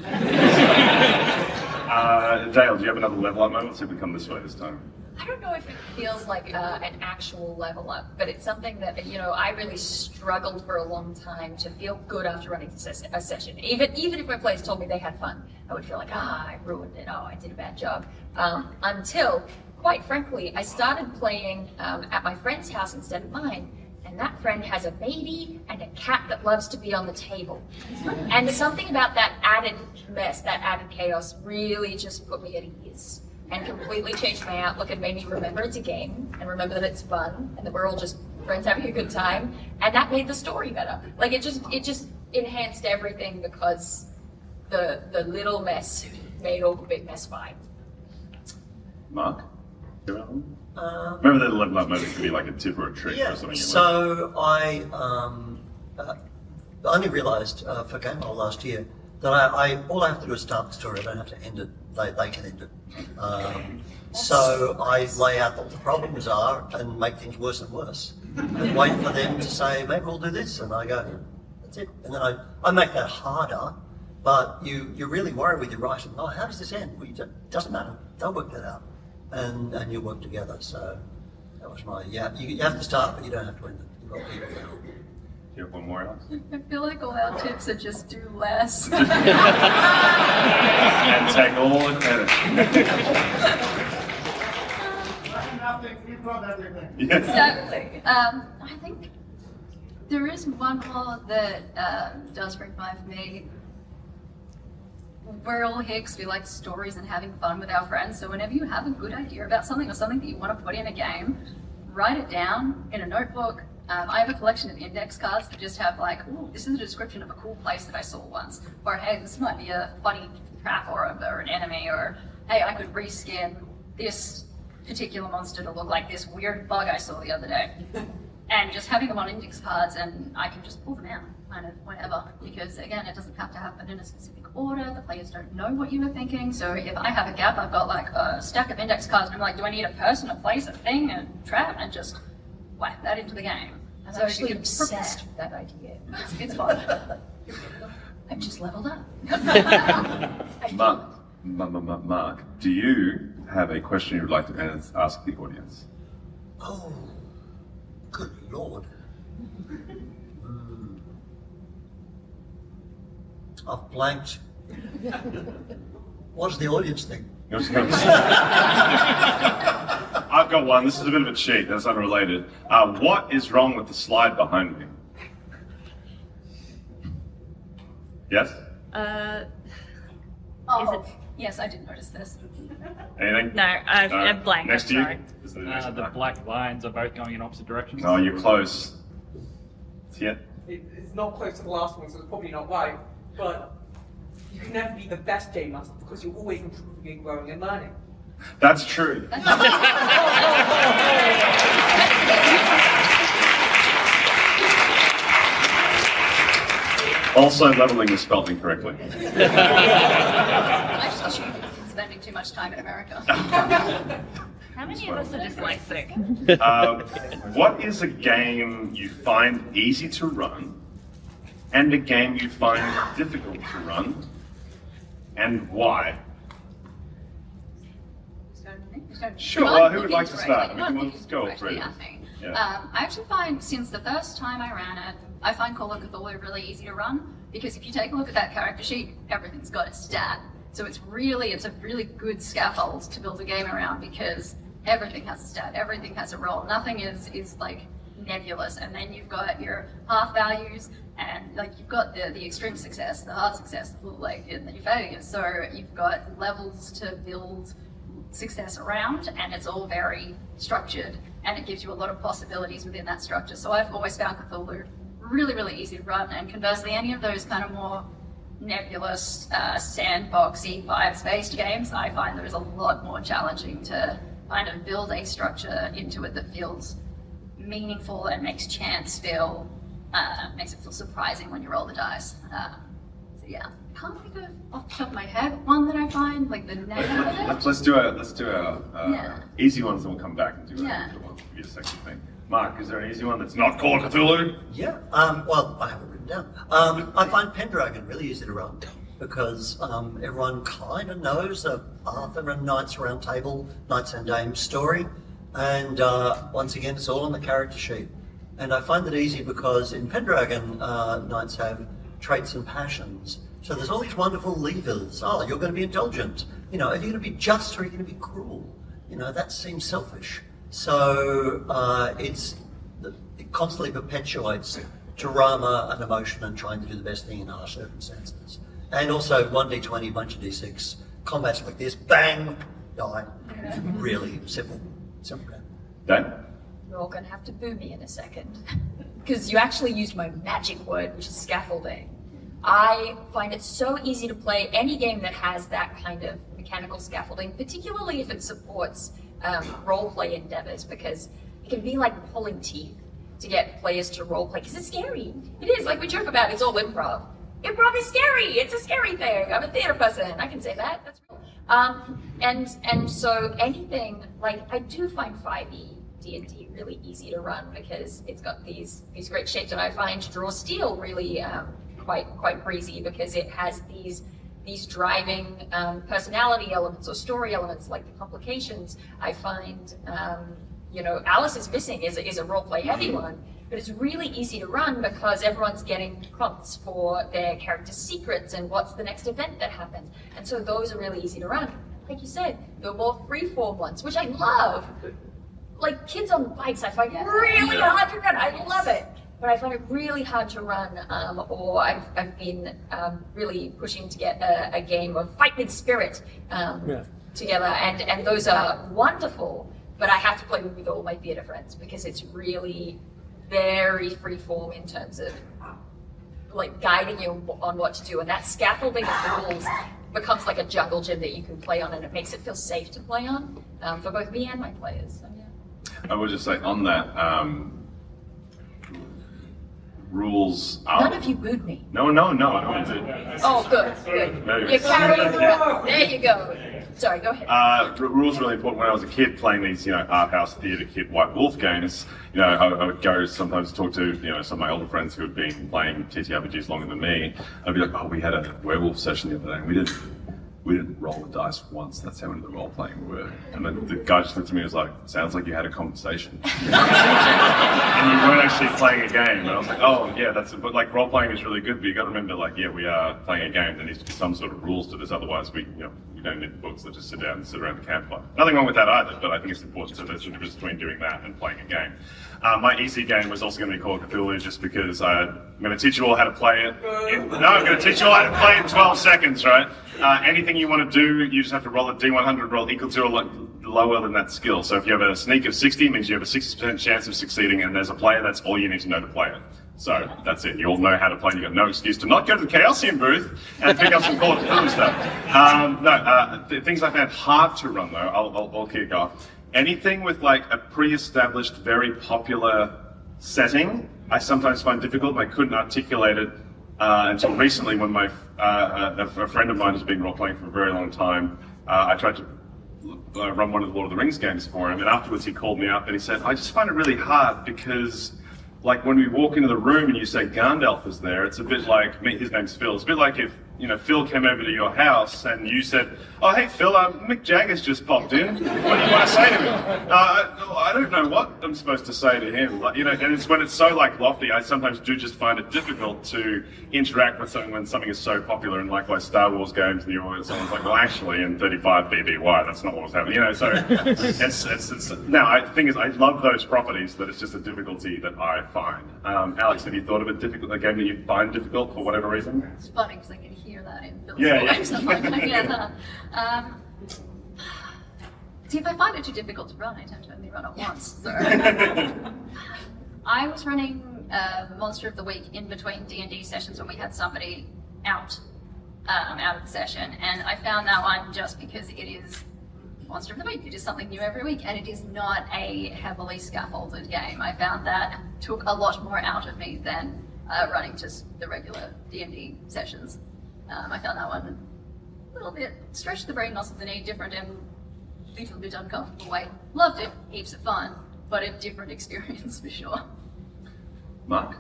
Dael, do you have another level up moment? Let's see if we come this way this time. I don't know if it feels like an actual level up, but it's something that, I really struggled for a long time to feel good after running a session. Even if my players told me they had fun, I would feel like, I ruined it, I did a bad job. Until, quite frankly, I started playing at my friend's house instead of mine, and that friend has a baby and a cat that loves to be on the table. And something about that added mess, that added chaos, really just put me at ease. And completely changed my outlook and made me remember it's a game and remember that it's fun and that we're all just friends having a good time. And that made the story better. Like it just enhanced everything because the little mess made all the big mess fine. Mark? Remember that level up moment could be like a tip or a trick or something. So I only realised for Game Boy last year that all I have to do is start the story. I don't have to end it. They can end it. So I lay out what the problems are and make things worse and worse, and wait for them to say maybe we'll do this, and I go, that's it. And then I make that harder. But you really worry with your writing. Oh, how does this end? Well, it doesn't matter. They'll work that out, and you work together. So that was my You have to start, but you don't have to end it. You've got people now. You have one more, Alex? I feel like all our tips are just do less. And take all the credit. Yes. Exactly. I think there is one more that does bring to mind for me. We're all here because we like stories and having fun with our friends. So whenever you have a good idea about something or something that you want to put in a game, write it down in a notebook. I have a collection of index cards that just have like, ooh, this is a description of a cool place that I saw once. Or hey, this might be a funny trap or an enemy. Or hey, I could reskin this particular monster to look like this weird bug I saw the other day. And just having them on index cards, and I can just pull them out kind of whenever. Because again, it doesn't have to happen in a specific order. The players don't know what you were thinking. So if I have a gap, I've got like a stack of index cards, and I'm like, do I need a person, a place, a thing, a trap? And just whack that into the game. I'm So actually you can obsessed with that idea. It's fun. I've just leveled up. Mark, do you have a question you'd like to ask the audience? Oh, good Lord. I've blanked. What does the audience think? I've got one. This is a bit of a cheat. That's unrelated. What is wrong with the slide behind me? Yes? Yes, I did notice this. Anything? No, I'm blank. Next to you? Sorry. Is the next The one? black lines are both going in opposite directions. Oh, you're close. Yeah. It's not close to the last one, so it's probably not right. But you can never be the best game master because you're always improving and growing and learning. That's true. Also, leveling is spelled incorrectly. I just assumed you've been spending too much time in America. How many of us are dyslexic? What is a game you find easy to run, and a game you find difficult to run, and why? Sure, Not who would looking like to start? directly- not Let's looking go directly for it. at me. Yeah. I actually find, since the first time I ran it, I find Call of Cthulhu really easy to run, because if you take a look at that character sheet, everything's got a stat. So it's a really good scaffold to build a game around, because everything has a stat, everything has a role, nothing is like nebulous. And then you've got your half values, and like you've got the extreme success, the hard success, and then your failures. So you've got levels to build success around, and it's all very structured, and it gives you a lot of possibilities within that structure. So I've always found Cthulhu really easy to run, and conversely, any of those kind of more nebulous, sandboxy, vibes-based games, I find those a lot more challenging to kind of build a structure into it that feels meaningful and makes chance feel makes it feel surprising when you roll the dice. So yeah, can't think of off the top of my head one that I find like the name of it. Let's do our Yeah. easy ones, and we'll come back and do Yeah. the ones. Give you a second thing. Mark, is there an easy one that's not called Cthulhu? Yeah. Well, I have it written down. I find Pendragon really easy to run because everyone kind of knows the Arthur and Knights Round Table, Knights and Dames story, and once again, it's all on the character sheet. And I find it easy because in Pendragon, Knights have traits and passions. So there's all these wonderful levers. Oh, you're going to be indulgent. You know, are you going to be just or are you going to be cruel? You know, that seems selfish. So it constantly perpetuates drama and emotion and trying to do the best thing in harsh circumstances. And also 1d20, bunch of d6, combats like this, bang, die. Really simple. Simple game. Dan? You're all gonna have to boo me in a second. Because you actually used my magic word, which is scaffolding. I find it so easy to play any game that has that kind of mechanical scaffolding, particularly if it supports role-play endeavors, because it can be like pulling teeth to get players to role-play, because it's scary. It is, like we joke about, it's all improv. Improv is scary, it's a scary thing. I'm a theater person, I can say that, that's real. And so anything, like I do find 5e D&D really easy to run because it's got these great shapes, and I find Draw Steel really quite breezy because it has these driving personality elements or story elements like the complications. I find Alice is Missing is a role-play heavy one, but it's really easy to run because everyone's getting prompts for their character's secrets and what's the next event that happens. And so those are really easy to run. Like you said, the more free-form ones, which I love. Like Kids on Bikes, I find really hard to run. I love it. But I find it really hard to run, or I've been really pushing to get a game of Fight with Spirit together, and those are wonderful, but I have to play them with all my theatre friends because it's really very freeform in terms of like guiding you on what to do, and that scaffolding of the rules becomes like a jungle gym that you can play on, and it makes it feel safe to play on for both me and my players. So, yeah. I would just say on that, rules are... None of you booed me. No. Oh, good. You're carrying the run. There you go. Sorry, go ahead. Rules are really important. When I was a kid playing these, art house theatre kid White Wolf games, I would go sometimes talk to, some of my older friends who had been playing TTRPGs longer than me. I'd be like, oh, we had a werewolf session the other day, and we didn't roll the dice once. That's how into the role playing we were. And then the guy just looked at me and was like, sounds like you had a conversation. And you weren't actually playing a game. And I was like, oh yeah, but like role playing is really good, but you got to remember, like, yeah, we are playing a game. There needs to be some sort of rules to this. Otherwise, we don't need books that just sit down and sit around the campfire. Nothing wrong with that either, but I think it's important. So there's a difference between doing that and playing a game. My easy game was also going to be called Cthulhu, just because I'm going to teach you all how to play it. I'm going to teach you all how to play it in 12 seconds, right? Anything you want to do, you just have to roll a D100 roll equal to or lower than that skill. So if you have a sneak of 60, it means you have a 60% chance of succeeding, and there's a player, that's all you need to know to play it. So that's it. You all know how to play. You've got no excuse to not go to the Chaosium booth and pick up some Call of Cthulhu stuff. Things I found hard to run, though, I'll kick off. Anything with like a pre-established, very popular setting, I sometimes find difficult. I couldn't articulate it until recently when a friend of mine who's been role-playing for a very long time, I tried to run one of the Lord of the Rings games for him, and afterwards he called me up and he said, I just find it really hard because like when we walk into the room and you say Gandalf is there, it's a bit like, his name's Phil, it's a bit like if Phil came over to your house and you said, oh hey Phil, Mick Jagger's just popped in, what do you want to say to him? I don't know what I'm supposed to say to him. And it's when it's so like lofty, I sometimes do just find it difficult to interact with something when something is so popular, and likewise Star Wars games, and someone's like, well actually in 35 BBY, that's not what was happening, so it's now, the thing is, I love those properties, but it's just a difficulty that I find. Alex, have you thought of a game that you find difficult for whatever reason? It's funny because I can hear that in Phil's voice. Yeah. I'm like, I get that. See, if I find it too difficult to run, I tend to only run it once. So. I was running Monster of the Week in between D&D sessions when we had somebody out of the session, and I found that one just because it is Monster of the Week. It is something new every week, and it is not a heavily scaffolded game. I found that took a lot more out of me than running just the regular D&D sessions. I found that one a little bit stretched the brain muscles in a different and a little bit uncomfortable way. Loved it, heaps of fun, but a different experience for sure. Mark?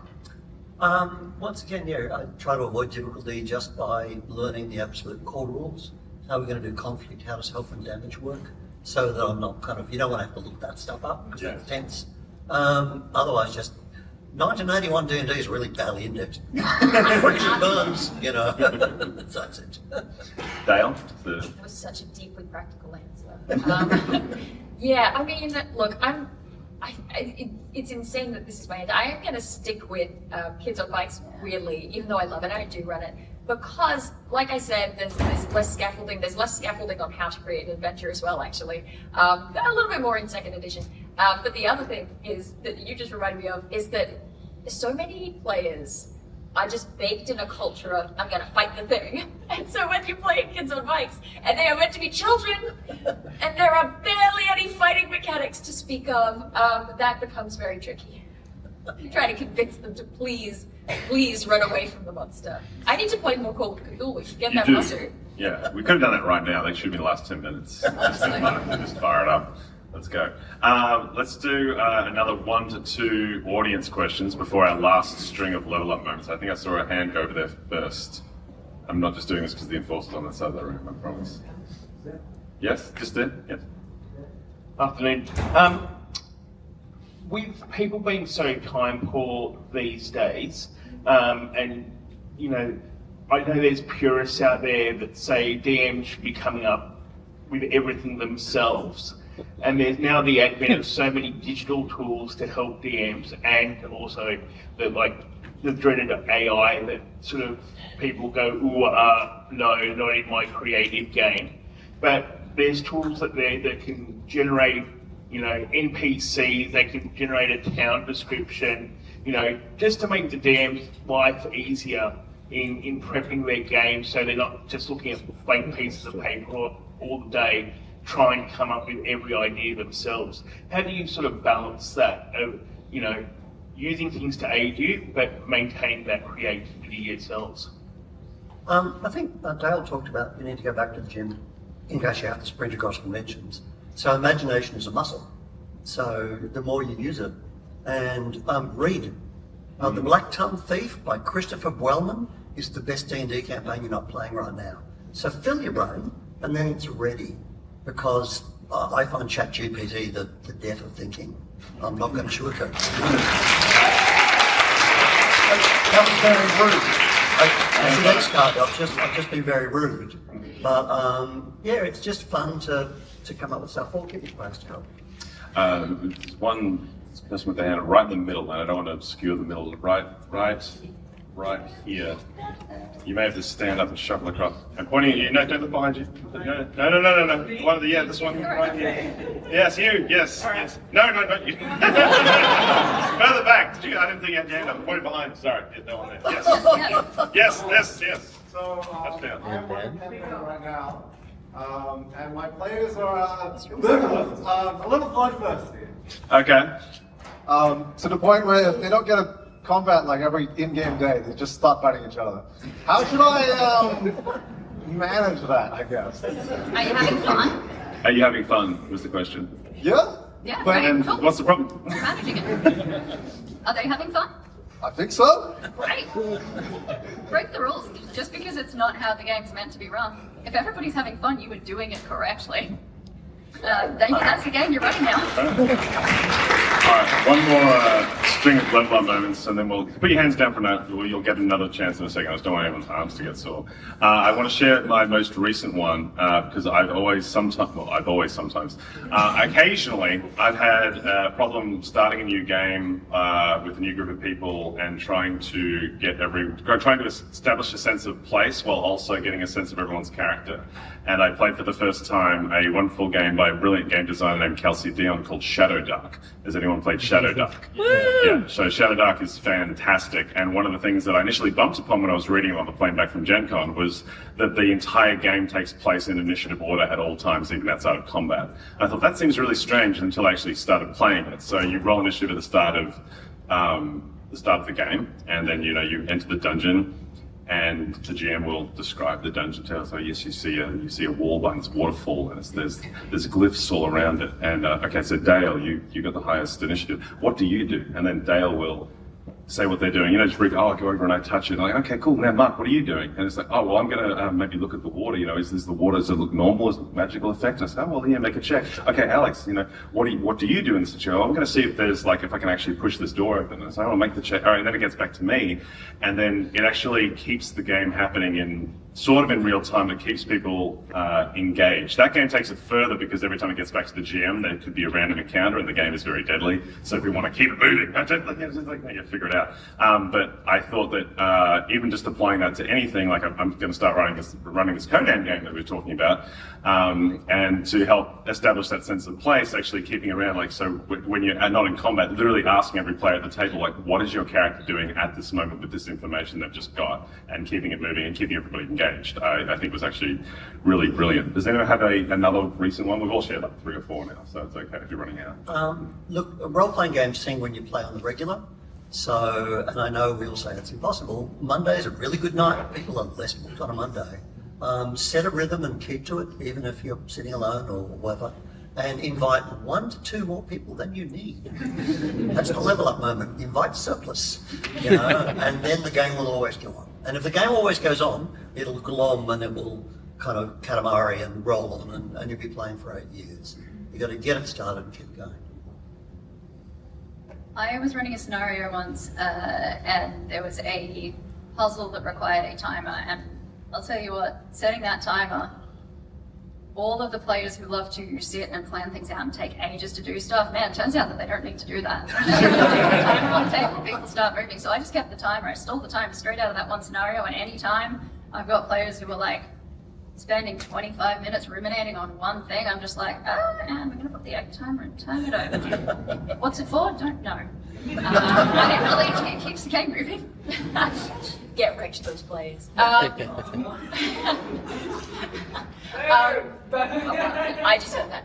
Once again, yeah, I try to avoid difficulty just by learning the absolute core rules. How we're going to do conflict, how does health and damage work, so that I'm not kind of, you don't want to have to look that stuff up because that's tense. Otherwise, just 1981 D&D is really badly indexed. Friction burns, you know. That's it. Dale? That was such a deeply practical answer. Yeah, I mean, look, it's insane that this is my answer. I am going to stick with Kids on Bikes, weirdly, even though I love it, I do run it. Because, like I said, there's less scaffolding. There's less scaffolding on how to create an adventure as well, actually. A little bit more in second edition. But the other thing is that you just reminded me of is that so many players are just baked in a culture of, I'm going to fight the thing. And so when you play Kids on Bikes, and they are meant to be children, and there are barely any fighting mechanics to speak of, that becomes very tricky. You try to convince them to please run away from the monster. I need to play more Call of Cthulhu. Get that muscle. Yeah, we could have done it right now. They should be the last 10 minutes. Just fire it up. Let's go. Let's do another 1 to 2 audience questions before our last string of level up moments. I think I saw a hand go over there first. I'm not just doing this because the enforcer's on that side of the room, I promise. Yes, just there? Yes. Afternoon. With people being so time poor these days, and you know, I know there's purists out there that say DMs should be coming up with everything themselves, and there's now the advent of so many digital tools to help DMs, and also the dreaded AI that sort of people go, ooh, no, not in my creative game. But there's tools that can generate, you know, NPCs, they can generate a town description, you know, just to make the DM's life easier in prepping their game, so they're not just looking at blank pieces of paper all day, trying to come up with every idea themselves. How do you sort of balance that of, you know, using things to aid you, but maintaining that creativity yourselves? I think Dael talked about you need to go back to the gym in case you have to sprint across conventions. So imagination is a muscle. So the more you use it, and read. The Black Tongue Thief by Christopher Buellman is the best D&D campaign you're not playing right now. So fill your brain, and then it's ready. Because I find ChatGPT the death of thinking. I'm not going to sugarcoat it. That was very rude. As an ex-card, I've just been very rude. But yeah, it's just fun to come up with stuff. Or give it ways to help. One person with the hand right in the middle, and I don't want to obscure the middle. Right here. You may have to stand up and shuffle across. I'm pointing at you. No, don't look behind you. No. One of the, this one right here. Yes, you. Yes. No, not you. Further back. Did you? I didn't think you had your hand up. Pointing behind. Sorry. No one there. Yes. So I'm one right now, and my players are a little bloodthirsty. Okay. To the point where if they don't get a combat like every in-game day, they just start fighting each other. How should I manage that, I guess? Are you having fun? Are you having fun, was the question. Yeah. Yeah, But great, cool. what's the problem? You're managing it. Are they having fun? I think so. Great. Break the rules just because it's not how the game's meant to be run. If everybody's having fun, you were doing it correctly. That's the game you're running now. Alright, one more string of level up moments, and then we'll put your hands down for now. You'll get another chance in a second. I just don't want anyone's arms to get sore. I want to share my most recent one because occasionally I've had a problem starting a new game with a new group of people and trying to establish a sense of place while also getting a sense of everyone's character. And I played for the first time a wonderful game by a brilliant game designer named Kelsey Dion called Shadow Dark. Has anyone played Shadow Dark? Yeah, Yeah, so Shadow Dark is fantastic, and one of the things that I initially bumped upon when I was reading it on the plane back from Gen Con was that the entire game takes place in initiative order at all times, even outside of combat. And I thought that seems really strange until I actually started playing it. So you roll initiative at the start of the game, and then you enter the dungeon, and the GM will describe the dungeon to us. So yes, you see a wall behind this waterfall, and there's glyphs all around it. And okay, so Dael, you got the highest initiative. What do you do? And then Dael will say what they're doing. Just I go over and I touch it. And I'm like, okay, cool. Now, Mark, what are you doing? And it's like, oh, well, I'm going to maybe look at the water. Is the water, does it look normal? Is it a magical effect? And I say, oh, well, yeah, make a check. Okay, Alex, what do you do in this situation? I'm going to see if there's if I can actually push this door open. And I say, I want to make the check. All right, and then it gets back to me. And then it actually keeps the game happening in real time. It keeps people engaged. That game takes it further because every time it gets back to the GM, there could be a random encounter, and the game is very deadly. So if we want to keep it moving, figure it out. But I thought that even just applying that to anything, I'm going to start running this Conan game that we were talking about, and to help establish that sense of place, actually keeping around, so when you're not in combat, literally asking every player at the table, what is your character doing at this moment with this information they've just got, and keeping it moving and keeping everybody engaged, I think was actually really brilliant. Does anyone have another recent one? We've all shared 3 or 4 now, so it's okay if you're running out. Look, role-playing games sing when you play on the regular. So, and I know we all say it's impossible. Monday's a really good night. People are less booked on a Monday. Set a rhythm and keep to it, even if you're sitting alone or whatever. And invite 1 to 2 more people than you need. That's the level up moment. Invite surplus, and then the game will always go on. And if the game always goes on, it'll glom and it will kind of Katamari and roll on, and you'll be playing for 8 years. You've got to get it started and keep going. I was running a scenario once, and there was a puzzle that required a timer, and I'll tell you what, setting that timer, all of the players who love to sit and plan things out and take ages to do stuff, man, it turns out that they don't need to do that. Timer on the table, people start moving. So I just kept the timer. I stole the timer straight out of that one scenario, and any time I've got players who were spending 25 minutes ruminating on one thing, I'm just and we're going to put the egg timer and turn it over. What's it for? Don't know. And it really keeps the game moving. Get rich, those players. I just said that.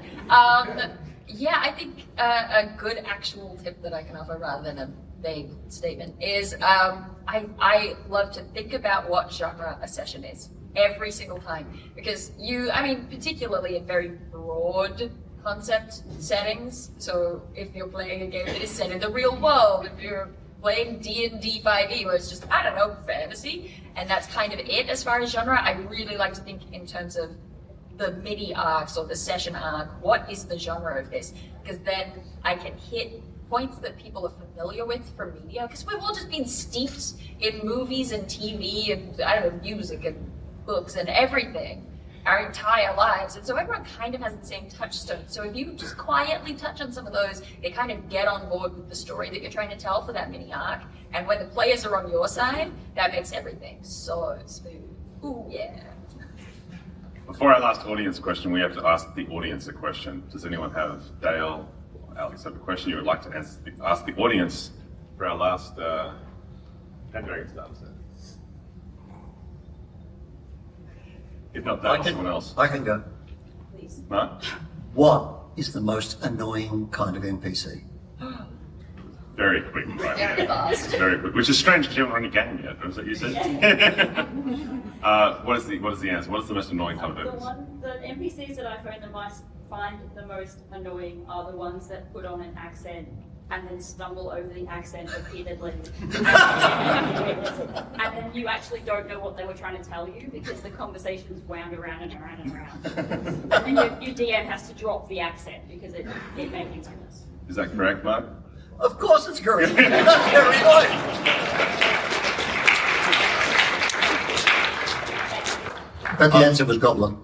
Yeah, I think a good actual tip that I can offer rather than a vague statement is I love to think about what genre a session is every single time, because particularly in very broad concept settings. So if you're playing a game that is set in the real world, if you're playing D&D 5e where it's just, fantasy, and that's kind of it as far as genre, I really like to think in terms of the mini arcs or the session arc. What is the genre of this? Because then I can hit points that people are familiar with from media, because we've all just been steeped in movies and TV and music and books and everything our entire lives, and so everyone kind of has the same touchstone. So if you just quietly touch on some of those, they kind of get on board with the story that you're trying to tell for that mini arc, and when the players are on your side, that makes everything so smooth. Ooh, yeah. Before our last audience question, we have to ask the audience a question. Does anyone have, Dael or Alex, have a question you would like to ask the audience for our last Pendragon starter set? If not that, someone else. I can go. Please. Mark? What is the most annoying kind of NPC? Very quick, right? Very fast. Very quick, which is strange because you haven't run a game yet. Was that you said? What is the answer? What is the most annoying kind of NPC? The NPCs that I find the most annoying are the ones that put on an accent and then stumble over the accent repeatedly. And then you actually don't know what they were trying to tell you because the conversation's wound around and around and around. And then your DM has to drop the accent because it made things worse. Is that correct, Mark? Of course it's correct. That's very annoying. But the answer was goblin.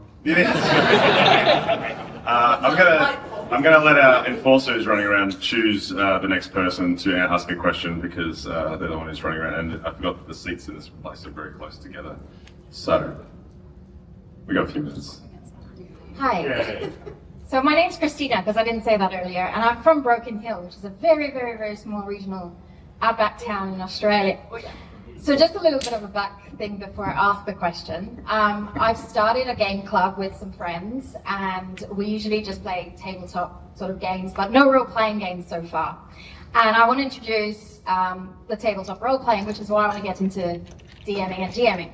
I'm gonna let our enforcer who's running around choose the next person to ask a question because they're the one who's running around, and I forgot that the seats in this place are very close together. So we got a few minutes. Hi. Yeah. So my name's Christina, because I didn't say that earlier, and I'm from Broken Hill, which is a very, very, very small regional outback town in Australia. So just a little bit of a back thing before I ask the question. I've started a game club with some friends, and we usually just play tabletop sort of games, but no role-playing games so far. And I want to introduce the tabletop role-playing, which is why I want to get into DMing and GMing.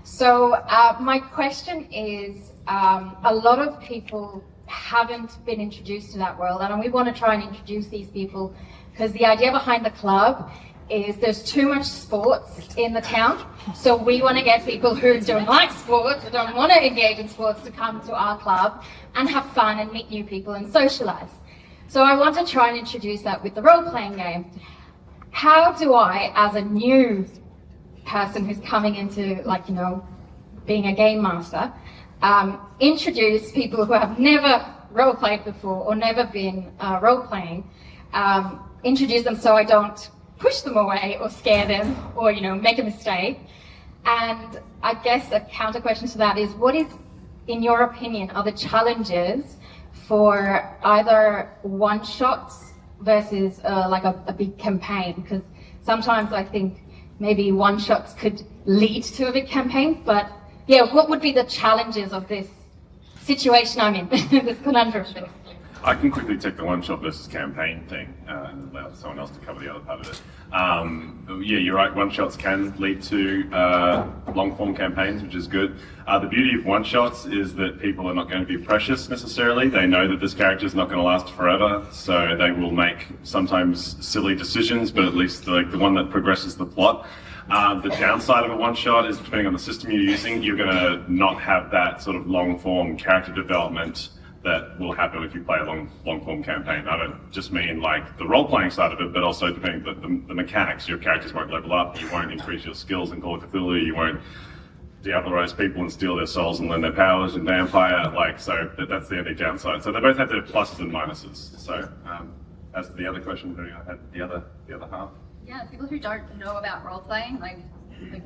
So my question is, a lot of people haven't been introduced to that world, and we want to try and introduce these people because the idea behind the club is there's too much sports in the town, so we want to get people who don't like sports, who don't want to engage in sports, to come to our club and have fun and meet new people and socialize. So I want to try and introduce that with the role-playing game. How do I, as a new person who's coming into, like, you know, being a game master, introduce people who have never role-played before or never been role-playing, introduce them so I don't push them away or scare them or, you know, make a mistake. And I guess a counter question to that is, what is, in your opinion, are the challenges for either one-shots versus like a big campaign? Because sometimes I think maybe one-shots could lead to a big campaign, but yeah, what would be the challenges of this situation I'm in, this conundrum? I can quickly take the one-shot versus campaign thing and allow someone else to cover the other part of it. Yeah, you're right, one-shots can lead to long-form campaigns, which is good. The beauty of one-shots is that people are not going to be precious necessarily. They know that this character is not going to last forever, so they will make sometimes silly decisions, but at least the one that progresses the plot. The downside of a one-shot is, depending on the system you're using, you're going to not have that sort of long-form character development that will happen if you play a long-form campaign. I don't just mean like the role-playing side of it, but also depending on the mechanics. Your characters won't level up, you won't increase your skills in Call of Cthulhu, you won't Diablerize people and steal their souls and learn their powers in Vampire, so that's the only downside. So they both have their pluses and minuses. So as to the other question, I had the other half. Yeah, people who don't know about role-playing, like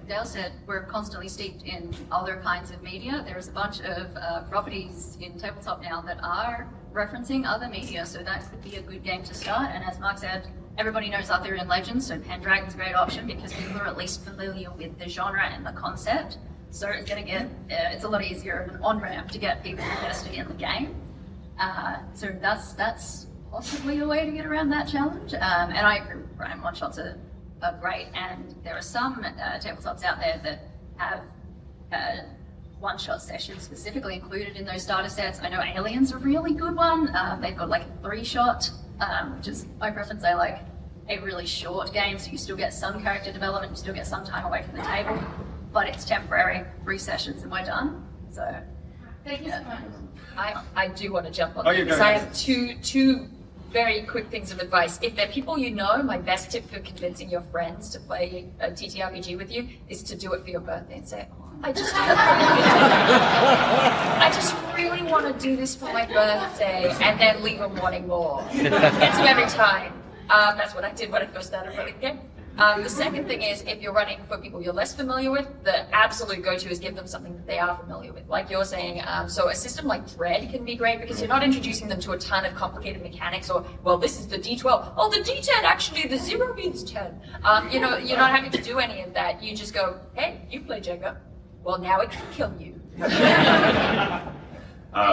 Dael said, we're constantly steeped in other kinds of media. There's a bunch of properties in tabletop now that are referencing other media, so that could be a good game to start. And as Mark said, everybody knows Arthurian legends, so Pendragon's a great option because people are at least familiar with the genre and the concept. So it's going to get, it's a lot easier of an on-ramp to get people invested in the game. So that's possibly a way to get around that challenge. And I agree with Brian, one-shots are great, and there are some tabletops out there that have one-shot sessions specifically included in those starter sets. I know Alien's a really good one. They've got like a 3-shot, which is my preference. I like a really short game, so you still get some character development, you still get some time away from the table, but it's temporary, 3 sessions and we're done. So, Thank you so much. I do want to jump on Oh, that yeah, because go I ahead. have two very quick things of advice. If they're people you know, my best tip for convincing your friends to play a TTRPG with you is to do it for your birthday and say, I just really want to do this for my birthday, and then leave them wanting more. Gets them every time. That's what I did when I first started running the game. The second thing is, if you're running for people you're less familiar with, the absolute go-to is give them something that they are familiar with. Like you're saying, so a system like Dread can be great because you're not introducing them to a ton of complicated mechanics or, well, this is the D12. Oh, the D10, actually, the 0 means 10. You're not having to do any of that. You just go, hey, you play Jenga. Well, now it can kill you.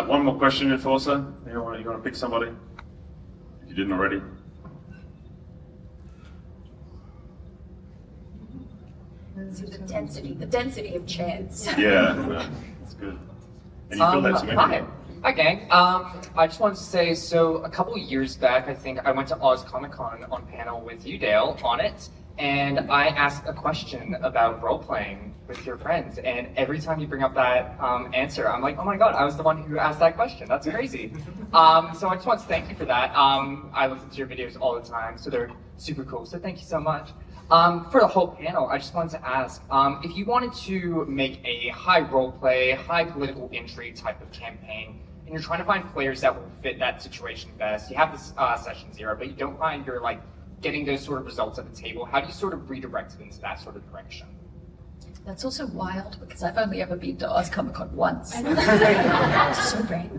One more question, Enforcer. You want to pick somebody? If you didn't already. The density of chance. Yeah, that's good. And you feel that too, Hi. Hi, gang. I just wanted to say, so a couple years back, I think I went to Oz Comic Con on panel with you, Dael, on it, and I asked a question about role-playing with your friends, and every time you bring up that answer, I'm like, oh my god, I was the one who asked that question. That's crazy. So I just want to thank you for that. I listen to your videos all the time, so they're super cool, so thank you so much. For the whole panel, I just wanted to ask, if you wanted to make a high roleplay, high political intrigue type of campaign, and you're trying to find players that will fit that situation best, you have this session 0, but you don't find you're like getting those sort of results at the table, how do you sort of redirect it into that sort of direction? That's also wild because I've only ever been to Oz Comic Con once. So great.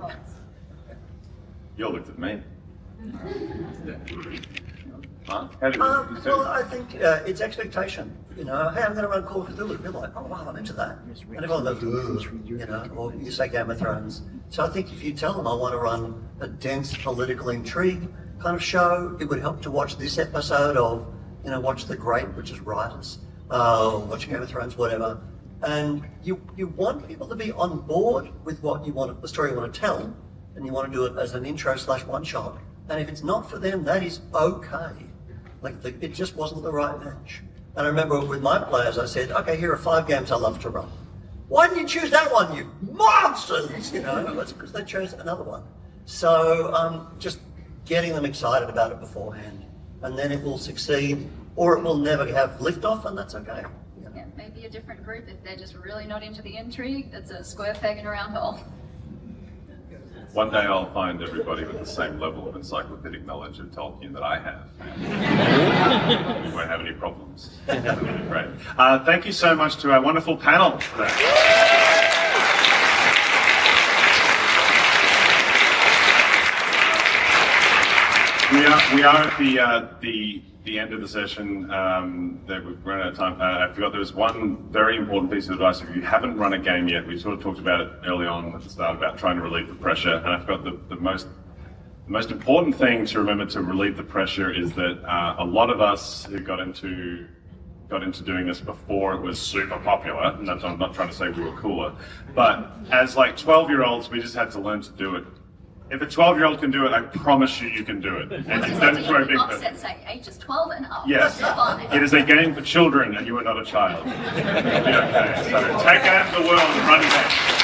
You all looked at me. Mark? How do Well, I think it's expectation. You know, hey, I'm going to run Call of Cthulhu. You're like, oh wow, I'm into that. And everyone goes, ugh, you know, or you say Game of Thrones. So I think if you tell them I want to run a dense political intrigue kind of show, it would help to watch this episode of, you know, watch The Great, which is writers, watch Game of Thrones, whatever. And you want people to be on board with what you want, the story you want to tell, and you want to do it as an intro / one shot. And if it's not for them, that is okay. Like it just wasn't the right match. And I remember with my players, I said, okay, here are 5 games I love to run. Why didn't you choose that one, you monsters? You know, that's because they chose another one. So just getting them excited about it beforehand, and then it will succeed, or it will never have liftoff, and that's okay. Yeah, maybe a different group if they're just really not into the intrigue. That's a square peg in a round hole. One day I'll find everybody with the same level of encyclopedic knowledge of Tolkien that I have. We won't have any problems. That'll be great. Thank you so much to our wonderful panel today. We are at the end of the session. That we've run out of time. I forgot there was one very important piece of advice. If you haven't run a game yet, we sort of talked about it early on at the start about trying to relieve the pressure. And I forgot the most important thing to remember to relieve the pressure is that a lot of us who got into doing this before it was super popular, and that's, I'm not trying to say we were cooler, but as like 12-year-olds, we just had to learn to do it. If a 12-year-old can do it, I promise you can do it. And that's very big. Offset say ages 12 and up. Yes, it is a game for children, and you are not a child. You'll be okay. So take out the world and run again.